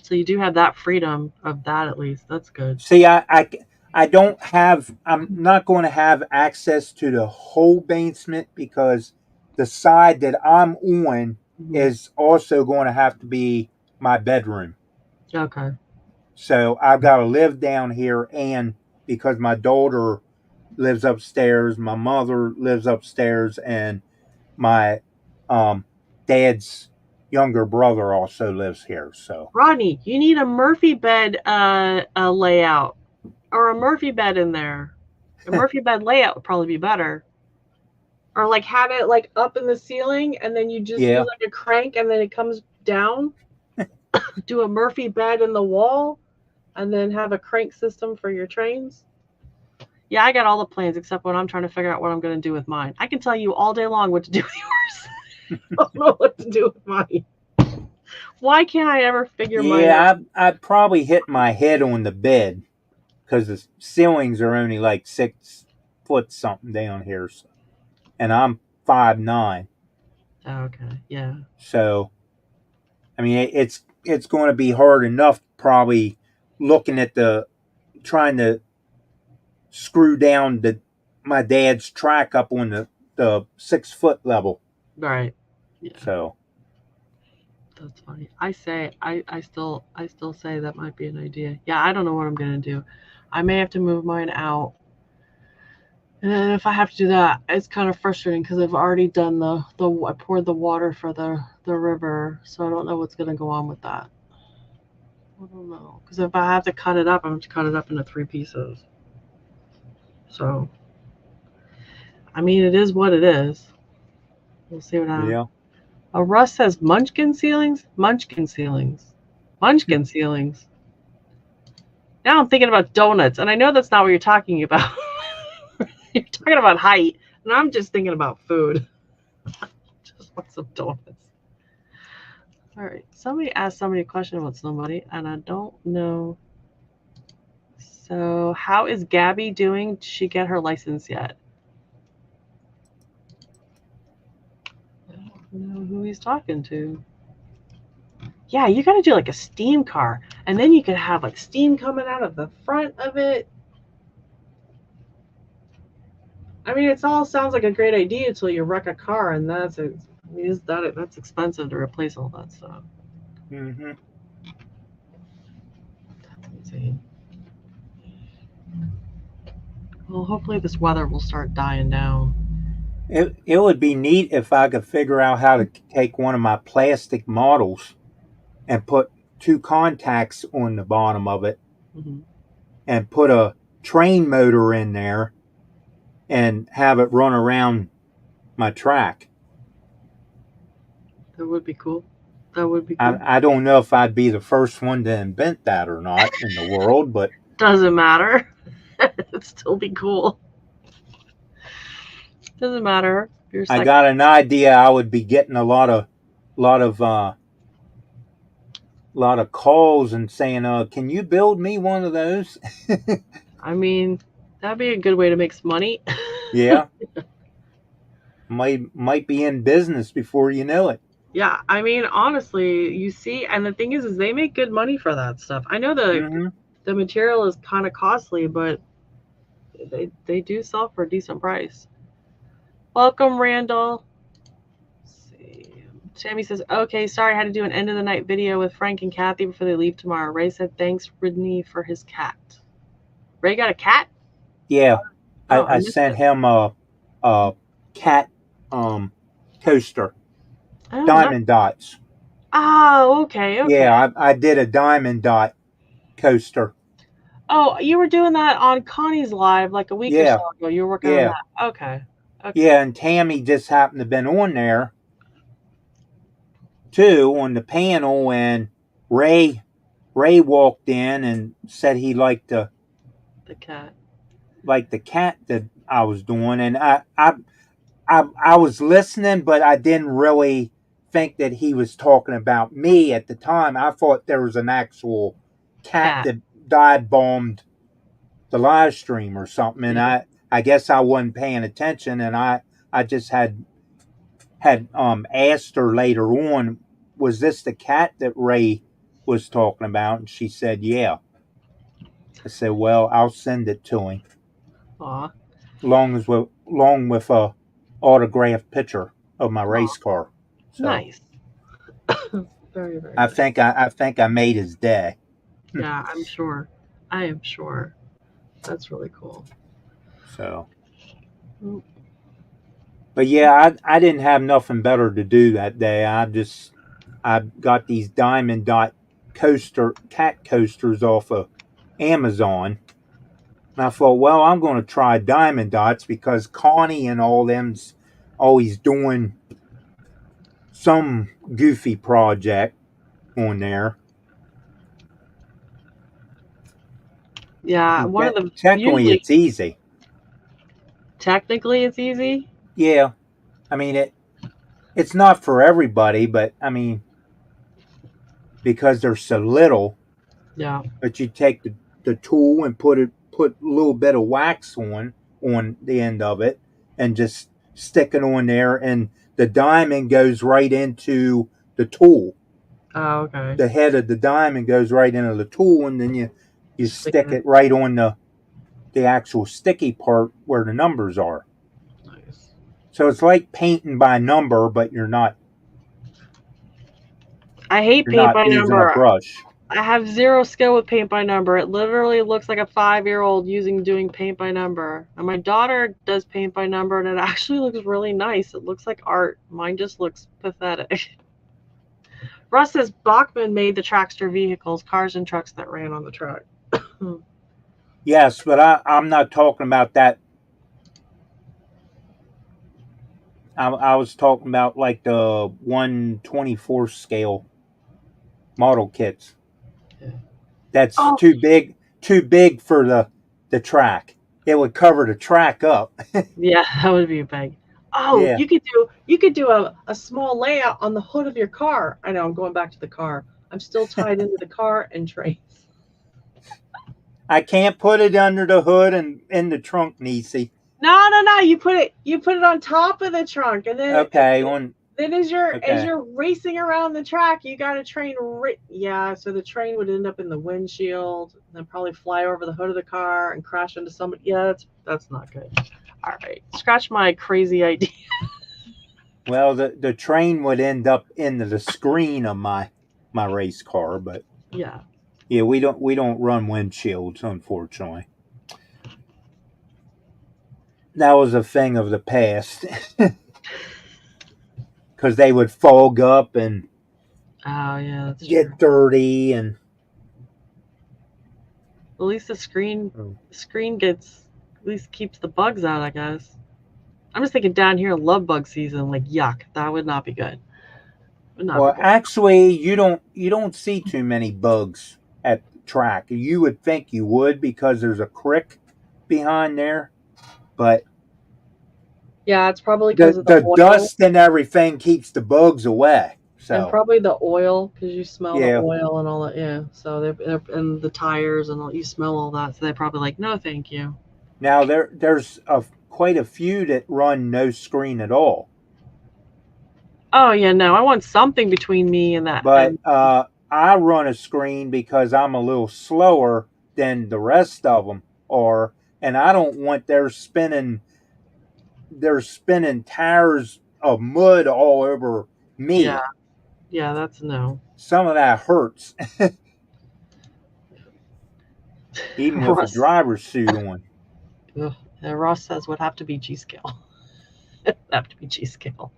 So you do have that freedom of that, at least. That's good. See, I don't have. I'm not going to have access to the whole basement because the side that I'm on is also going to have to be my bedroom. Okay. So I've got to live down here, and because my daughter lives upstairs, my mother lives upstairs, and my dad's younger brother also lives here. So Rodney, you need a Murphy bed layout or a Murphy bed in there. A Murphy bed layout would probably be better. Or like have it like up in the ceiling and then you just do like a crank and then it comes down. Do a Murphy bed in the wall and then have a crank system for your trains. Yeah, I got all the plans except when I'm trying to figure out what I'm going to do with mine. I can tell you all day long what to do with yours. I don't know what to do with mine. Why can't I ever figure mine out? I'd probably hit my head on the bed because the ceilings are only like 6 foot something down here, so, and I'm 5'9". Okay, yeah. So, I mean, it's going to be hard enough probably looking at trying to screw down my dad's track up on the 6 foot level. Right. Yeah. So that's funny. I still say that might be an idea. Yeah, I don't know what I'm gonna do. I may have to move mine out. And if I have to do that, it's kind of frustrating because I've already done I poured the water for the river, so I don't know what's gonna go on with that. I don't know. Because if I have to cut it up, I'm going to cut it up into 3 pieces. So, I mean, it is what it is. We'll see what happens. yeah. Russ says Munchkin ceilings? Munchkin ceilings. Munchkin ceilings. Now I'm thinking about donuts, and I know that's not what you're talking about. You're talking about height, and I'm just thinking about food. Just want some donuts. All right. Somebody asked somebody a question about somebody, and I don't know. So, how is Gabby doing? Did she get her license yet? I don't know who he's talking to. Yeah, you got to do like a steam car, and then you could have like steam coming out of the front of it. I mean, it all sounds like a great idea until you wreck a car, and that's expensive to replace all that stuff. Mm-hmm. Let's see. Well, hopefully this weather will start dying down. It would be neat if I could figure out how to take one of my plastic models and put two contacts on the bottom of it Hmm. and put a train motor in there and have it run around my track. That would be cool. That would be cool. I don't know if I'd be the first one to invent that or not in the world, but Doesn't matter. It'd still be cool. Doesn't matter. You're I second. got an idea I would be getting a lot of lot of calls and saying, can you build me one of those? I mean, that'd be a good way to make some money. Yeah. Might be in business before you know it. Yeah, I mean, honestly, you see, and the thing is they make good money for that stuff. I know Mm-hmm. the material is kind of costly, but they do sell for a decent price. Welcome, Randall. Let's see. Tammy says, "Okay, sorry, I had to do an end of the night video with Frank and Kathy before they leave tomorrow." Ray said, "Thanks, Rodney, for his cat." Ray got a cat? Yeah. Oh, I I missed sent it. him a cat coaster, Oh, nice. diamond dots. Oh, okay, okay. Yeah, I did a diamond dot coaster. Oh, you were doing that on Connie's live like a week or so Yeah, ago. You were working on yeah, that. Okay. Okay. yeah. And Tammy just happened to have been on there too on the panel, and Ray walked in and said he The cat. liked the cat that I was doing, and I was listening, but I didn't really think that he was talking about me at the time. I thought there was an actual cat Cat. that dive bombed the live stream or something, and Yeah. I guess I wasn't paying attention, and I just had asked her later on, was this the cat that Ray was talking about? And she said, yeah. I said, well, I'll send it to him, Aw. along with a autographed picture of my Aw. race car. So Nice. Very, very nice. I think I made his day. Yeah, I'm sure. I am sure. That's really cool. So, Mm. but yeah, I didn't have nothing better to do that day. I got these diamond dot cat coasters off of Amazon. And I thought, well, I'm going to try diamond dots because Connie and all them's always doing some goofy project on there. Yeah, And one of the technically, usually it's easy. technically it's easy. Yeah, I mean it's not for everybody, but I mean because they're so little. Yeah. But you take the tool and put a little bit of wax on the end of it and just stick it on there, and the diamond goes right into the tool. Oh, okay. The head of the diamond goes right into the tool, and then you Sticking stick it. it right on the actual sticky part where the numbers are. Nice. So it's like painting by number, but I hate you're paint not by using a number. brush. I have zero skill with paint by number. It literally looks like a 5-year-old doing paint by number. And my daughter does paint by number, and it actually looks really nice. It looks like art. Mine just looks pathetic. Russ says Bachman made the Trackster vehicles, cars and trucks that ran on the track. Yes, but I'm not talking about that. I was talking about like the 1/24 scale model kits. Yeah. That's Oh, too big for the track. It would cover the track up. yeah, that would be big. Oh, Yeah. you could do a small layout on the hood of your car. I know I'm going back to the car. I'm still tied into the car and trains. I can't put it under the hood and in the trunk, Niecy. No, no, no. You put it on top of the trunk, and Okay, then as okay. you're racing around the track, you got to train. Yeah, so the train would end up in the windshield, and then probably fly over the hood of the car and crash into somebody. Yeah, that's not good. All right, scratch my crazy idea. Well, the train would end up into the screen of my race car, but Yeah. yeah, we don't run windshields, unfortunately. That was a thing of the past because they would fog up and Oh yeah, that's get true. dirty and. At least the screen gets at least keeps the bugs out, I guess. I'm just thinking down here, love bug season, like yuck, that would not be good. Would not be Well, good. actually, you don't see too many bugs at the track. You would think you would because there's a creek behind there, but Yeah, it's probably because the of the the oil, dust and everything keeps the bugs away. and So probably the oil, because you smell the yeah. oil and all that. Yeah, so they're and the tires and all, you smell all that, so they're probably like, no, thank you. Now there's quite a few that run no screen at all, Oh yeah, no, I want something between me and that. but And I run a screen because I'm a little slower than the rest of them are, and I don't want they're spinning tires of mud all over yeah, me. yeah, that's no. Some of that hurts, even with a Russ, driver's suit on. ugh, Russ says would have to be G scale. It'd have to be G scale.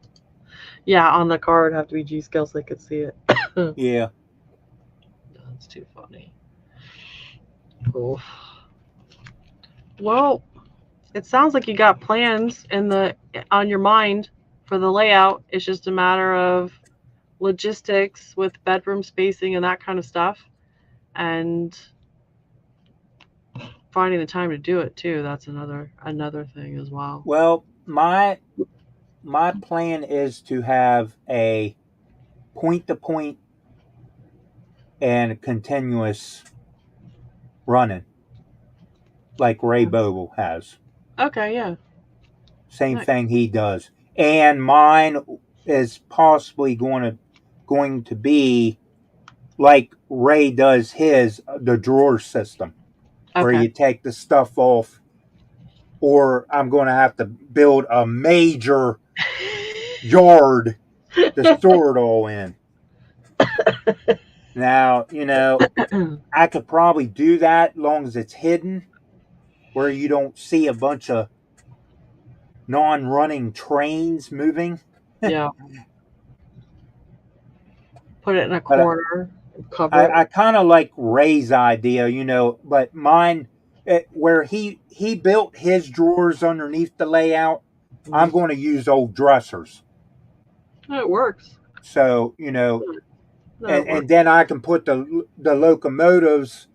Yeah, on the car it'd have to be G scale so they could see it. Yeah. That's too funny. Oof. Well, it sounds like you got plans on your mind for the layout. It's just a matter of logistics with bedroom spacing and that kind of stuff, and finding the time to do it too. That's another thing as well. Well, my plan is to have a point to point and continuous running like Ray Bogle has. Okay, yeah. Same Nice. thing he does. And mine is possibly going to be like Ray does his, the drawer system, where Okay. you take the stuff off, or I'm going to have to build a major yard to store it all in. Now, I could probably do that as long as it's hidden, where you don't see a bunch of non-running trains moving. Yeah. Put it in a But corner and cover it. I kind of like Ray's idea, but mine, where he built his drawers underneath the layout, I'm Mhm. going to use old dressers. It works. So, No, it and works. then I can put the locomotives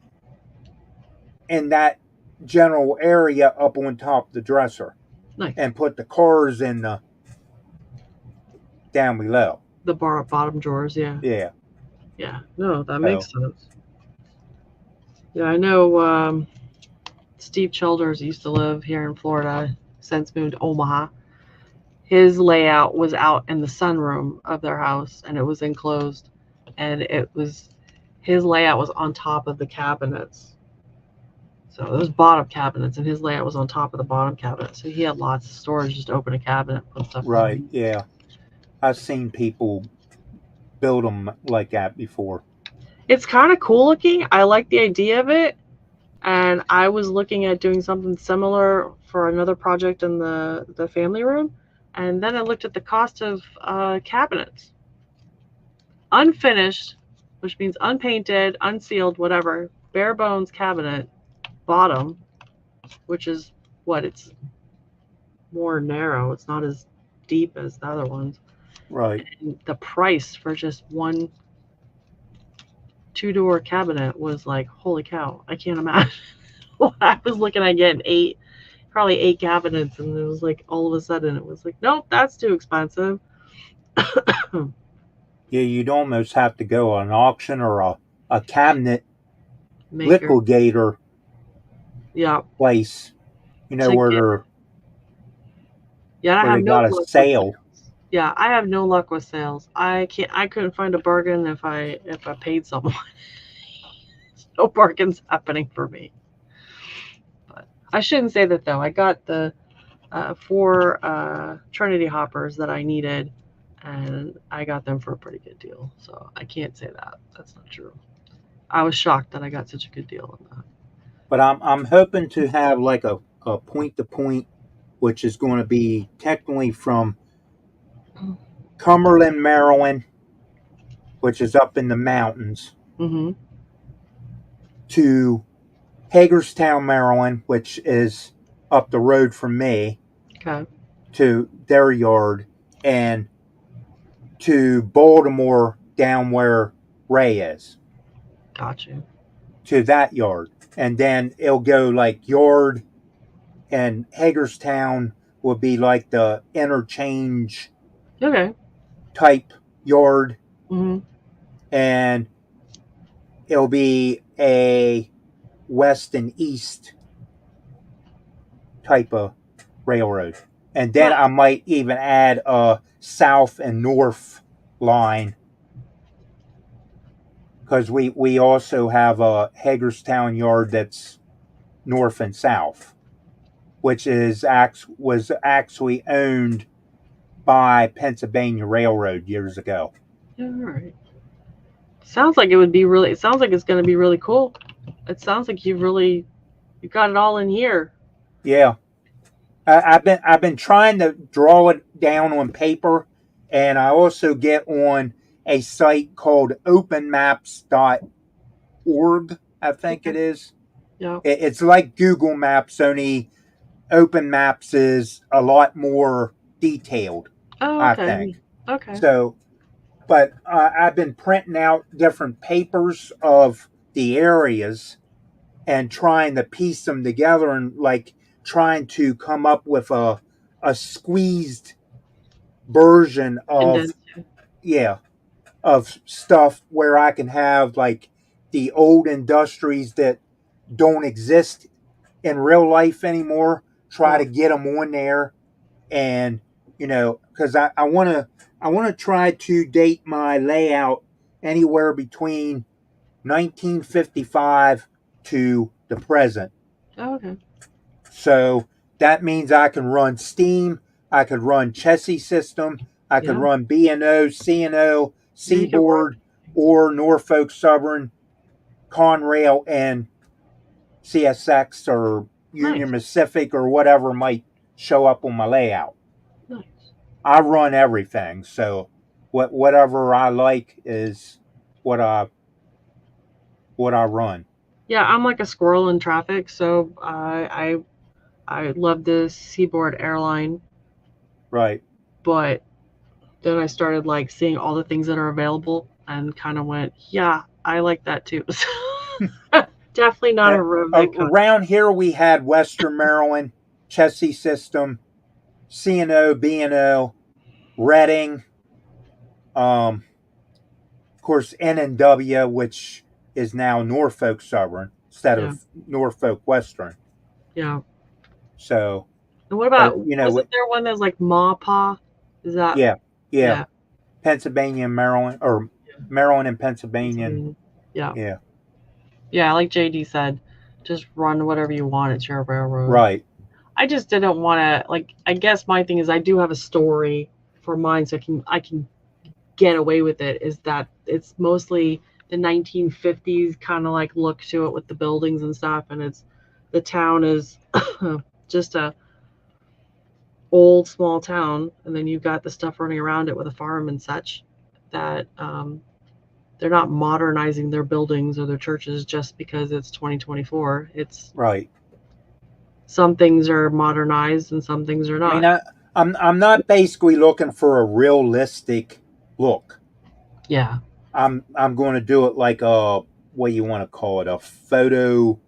in that general area up on top of the dresser Nice. and put the cars in the down below. The bottom drawers, yeah. Yeah. Yeah. No, that So makes sense. Yeah, I know Steve Childers used to live here in Florida, since moved to Omaha. His layout was out in the sunroom of their house and it was enclosed, and his layout was on top of the cabinets. So it was bottom cabinets and his layout was on top of the bottom cabinet. So he had lots of storage, just open a cabinet, put stuff right, underneath. yeah, I've seen people build them like that before. It's kind of cool looking. I like the idea of it. And I was looking at doing something similar for another project in the family room. And then I looked at the cost of cabinets. Unfinished, which means unpainted, unsealed, whatever, bare bones cabinet, bottom, which is what it's more narrow. It's not as deep as the other ones. Right. And the price for just one two-door cabinet was like, holy cow, I can't imagine. I was looking at getting probably eight cabinets, and it was like all of a sudden it was like, nope, that's too expensive. Yeah, you'd almost have to go on an auction or a cabinet Maker, liquidator yeah. place, To where get, yeah, I they have no got a luck with sale. sales. Yeah, I have no luck with sales. I couldn't find a bargain if I paid someone. No bargains happening for me. But I shouldn't say that though. I got the four Trinity hoppers that I needed, and I got them for a pretty good deal. So I can't say that. That's not true. I was shocked that I got such a good deal on that. But I'm hoping to have like a point to point, which is going to be technically from Cumberland, Maryland, which is up in the mountains, Mm-hmm. to Hagerstown, Maryland, which is up the road from me, Okay. to their yard, and to Baltimore down where Ray is, Got you. to that yard. And then it'll go like yard and Hagerstown will be like the interchange Okay. type yard, Mm-hmm. and it'll be a west and east type of railroad. And then Nice. I might even add a south and north line, because we also have a Hagerstown yard that's north and south, which was actually owned by Pennsylvania Railroad years ago. Yeah, all right. Sounds like it would be really. It sounds like it's going to be really cool. It sounds like you got it all in here. Yeah, I've been trying to draw it down on paper, and I also get on a site called openmaps.org, I think it Okay. is. Yeah. It's like Google Maps, only Open Maps is a lot more detailed, Oh, I okay. think. Okay. So, but I've been printing out different papers of the areas and trying to piece them together, and like trying to come up with a squeezed version of, Condensed. yeah, of stuff where I can have like the old industries that don't exist in real life anymore, try Yeah. to get them on there. And because I want to try to date my layout anywhere between 1955 to the present. Oh, okay. So that means I can run Steam, I could run chassis system, I could Yeah. run B&O, C&O, Yeah. You can run. Seaboard, or Norfolk Southern, Conrail, and CSX or Union Nice. Pacific or whatever might show up on my layout. Nice. I run everything, so whatever I like is what I what I run. Yeah, I'm like a squirrel in traffic, so I love this Seaboard airline, Right. but then I started like seeing all the things that are available and kind of went, yeah, I like that too. Definitely not Uh, a big con. Around here we had Western Maryland, Chessie System, C&O, B&O, Reading, of course N&W, which is now Norfolk Southern instead Yeah, of Norfolk Western. yeah. So, And what but about wasn't there one that's like Maw? Is that yeah, yeah, yeah, Pennsylvania and Maryland, or Maryland and Pennsylvania. Pennsylvania. Yeah. Yeah, Yeah, like JD said, just run whatever you want. It's your railroad. right, I just didn't want to like. I guess my thing is I do have a story for mine, so I can get away with it. Is that it's mostly the 1950s kind of like look to it with the buildings and stuff, and it's the town is just a old small town, and then you've got the stuff running around it with a farm and such that they're not modernizing their buildings or their churches just because it's 2024. It's right. some things are modernized and some things are I mean, not. I'm not basically looking for a realistic look. Yeah. I'm going to do it like a, what you want to call it, a photo.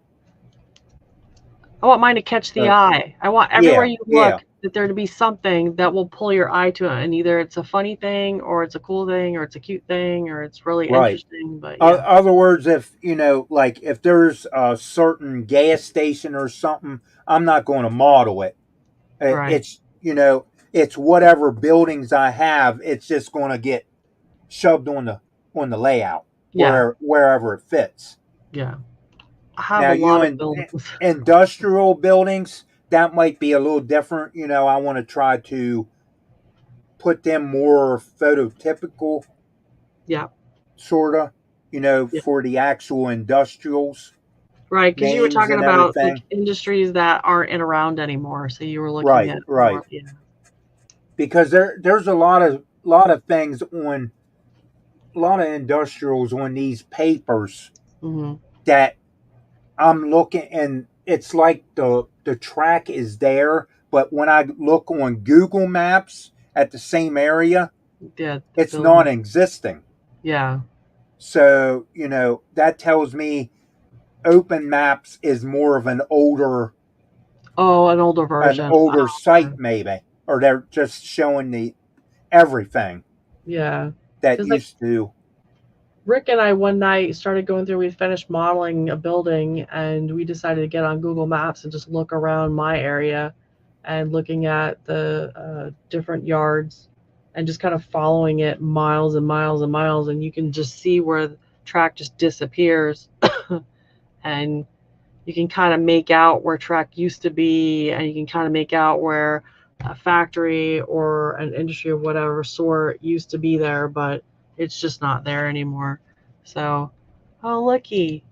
I want mine to catch the eye. I want everywhere Yeah, you yeah, look that there to be something that will pull your eye to it, and either it's a funny thing or it's a cool thing or it's a cute thing or it's really right. interesting. But yeah, Other words, if like if there's a certain gas station or something, I'm not going to model it. right. It's it's whatever buildings I have. It's just going to get shoved on the layout Yeah, wherever it fits. yeah. I have Now, a you lot of in buildings. industrial buildings, that might be a little different. I want to try to put them more phototypical, Yeah. sort of, Yeah. for the actual industrials Right, because you were names talking and about like everything. industries that aren't around anymore. So you were looking Right, at right. more, yeah. Because there's a lot of things on a lot of industrials on these papers Hmm. that I'm looking, and it's like the track is there, but when I look on Google Maps at the same area, Yeah, the it's building. non-existing. Yeah. So that tells me Open Maps is more of Oh, an older an version. older Oh, site okay. maybe, or they're just showing the everything Yeah. that Because like used to. Rick and I one night started going through, we finished modeling a building and we decided to get on Google Maps and just look around my area and looking at the different yards and just kind of following it miles and miles and miles. And you can just see where the track just disappears. And you can kind of make out where track used to be, and you can kind of make out where a factory or an industry of whatever sort used to be there, but it's just not there anymore. So, oh, looky.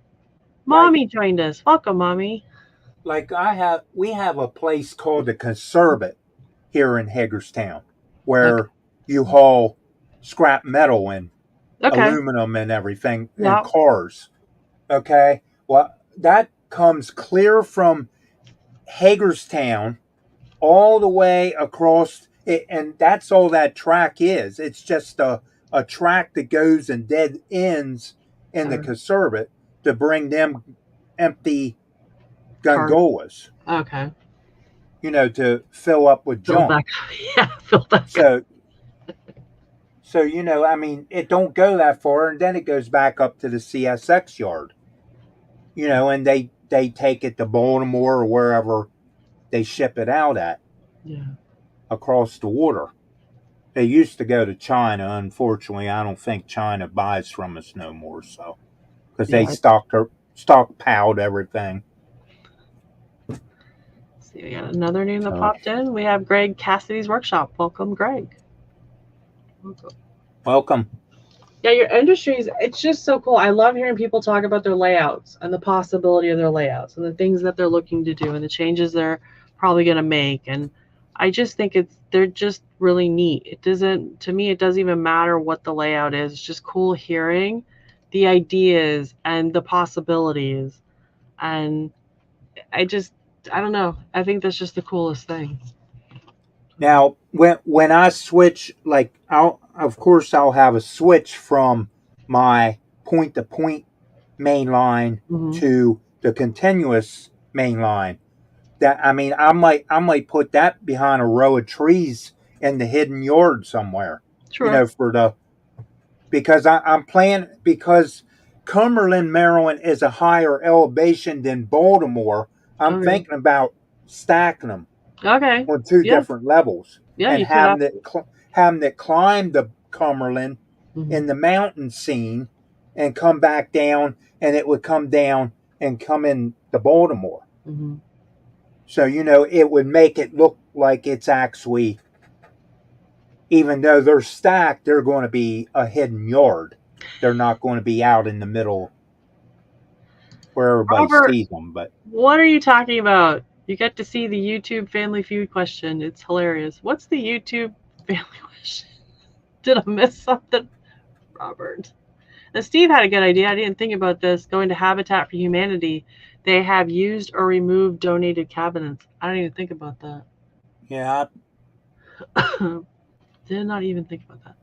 like Mommy joined us. Welcome, Mommy. we have a place called the Conservate here in Hagerstown, Okay. where you haul scrap metal and Okay. aluminum and everything and Yeah. cars. Okay, well, that comes clear from Hagerstown all the way across it, and that's all that track is. It's just a track that goes and dead ends in the Or Conservate to bring them empty car. gondolas, Okay. to fill up with Fill junk. back. Yeah, fill back up. So I mean, it don't go that far, and then it goes back up to the CSX yard. And they take it to Baltimore or wherever they ship it out at Yeah. across the water. They used to go to China. Unfortunately, I don't think China buys from us no more. So because they Yeah. stockpiled everything. See, we got another name that So popped in. We have Greg Cassidy's Workshop. Welcome, Greg. Welcome. welcome. Yeah, your industries, it's just so cool. I love hearing people talk about their layouts and the possibility of their layouts and the things that they're looking to do and the changes they're probably going to make. And I just think they're just really neat. It doesn't, to me, it doesn't even matter what the layout is. It's just cool hearing the ideas and the possibilities. And I just, I don't know. I think that's just the coolest thing. Now, when I switch, like I'll have a switch from my point to point main line Hmm. to the continuous main line. That I mean, I might put that behind a row of trees in the hidden yard somewhere. Sure. For the because I'm planning because Cumberland, Maryland is a higher elevation than Baltimore. I'm Okay. thinking about stacking them Okay. on two Yeah. different levels Yeah, and you could having it climb the Cumberland hmm. in the mountain scene and come back down, and it would come down and come in the Baltimore. Hmm. So it would make it look like it's actually, even though they're stacked, they're going to be a hidden yard. They're not going to be out in the middle where everybody Robert, sees them. But what are you talking about? You get to see the YouTube Family Feud question. It's hilarious. What's the YouTube Family question? Did I miss something, Robert? And Steve had a good idea. I didn't think about this. Going to Habitat for Humanity, they have used or removed donated cabinets. I didn't even think about that. yeah, Did not even think about that.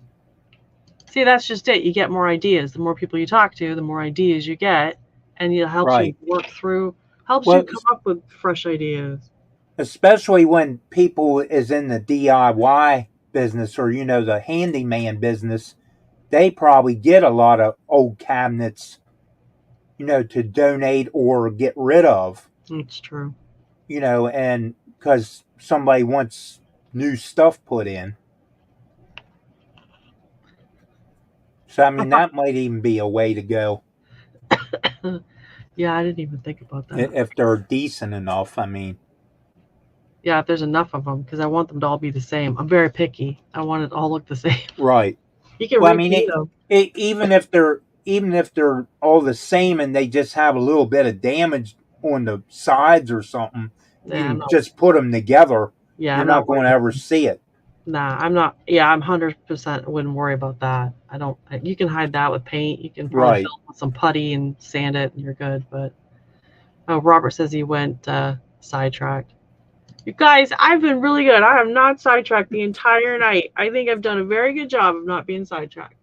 See, that's just it. You get more ideas. The more people you talk to, the more ideas you get, and it helps you right. work through, helps you Well, come up with fresh ideas. especially when people is in the DIY business, or the handyman business, they probably get a lot of old cabinets, to donate or get rid of, It's true. and because somebody wants new stuff put in. So I mean, that might even be a way to go Yeah, I didn't even think about that. if they're decent enough. I mean, Yeah, if there's enough of them, because I want them to all be the same. I'm very picky. I want it to all look the same. Right. You can Well, I mean, repaint them. even if they're all the same and they just have a little bit of damage on the sides or something, you Nah, I'm can not. just put them together. Yeah, You're I'm not not going worried. to ever see it. Nah, I'm not. Yeah, I'm 100% wouldn't worry about that. I don't. You can hide that with paint. You can probably Right. fill it with some putty and sand it, and you're good. But oh, Robert says he went sidetracked. You guys, I've been really good. I have not sidetracked the entire night. I think I've done a very good job of not being sidetracked.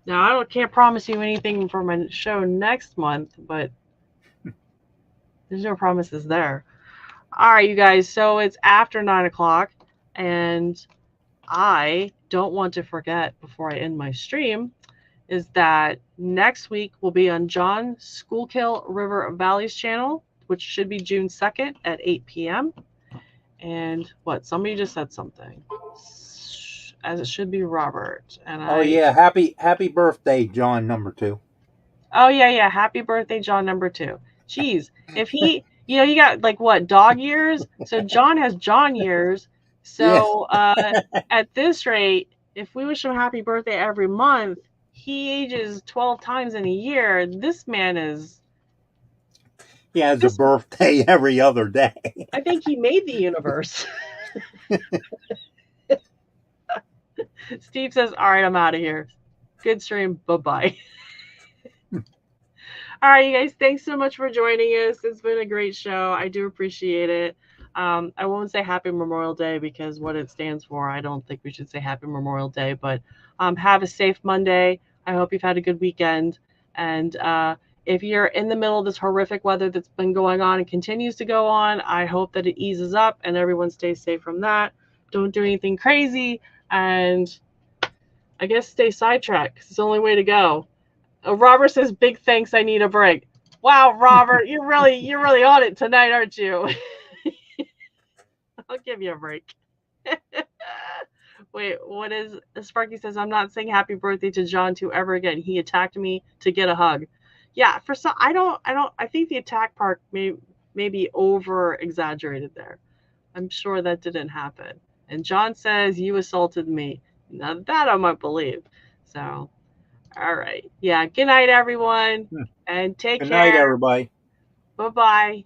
Now, can't promise you anything for my show next month, but there's no promises there. All right, you guys. So it's after 9 o'clock, and I don't want to forget before I end my stream is that next week will be on John Schuylkill River Valley's channel, which should be June 2nd at 8 p.m. And what? Somebody just said something. As it should be Robert. And Oh I. yeah, happy birthday, John number 2. Oh, yeah, yeah. Happy birthday, John number 2. Jeez. If he. You got like what, dog years? So John has John years. Yeah. So at this rate, if we wish him happy birthday every month, he ages 12 times in a year. This man is. He has a This. birthday every other day. I think he made the universe. Steve says, all right, I'm out of here. Good stream. Bye-bye. All right, you guys, thanks so much for joining us. It's been a great show. I do appreciate it. I won't say Happy Memorial Day because what it stands for, I don't think we should say Happy Memorial Day, but have a safe Monday. I hope you've had a good weekend. And if you're in the middle of this horrific weather that's been going on and continues to go on, I hope that it eases up and everyone stays safe from that. Don't do anything crazy. And I guess stay sidetracked because it's the only way to go. Robert says, "Big thanks. I need a break." Wow, Robert, you're really on it tonight, aren't you? I'll give you a break. Wait, what is Sparky says? I'm not saying happy birthday to John 2 ever again. He attacked me to get a hug. Yeah, for some, I think the attack part may be over exaggerated there. I'm sure that didn't happen. And John says you assaulted me. Now that I might believe. So. All right. Yeah. Good night, everyone. And take Good night, care. everybody. Bye bye.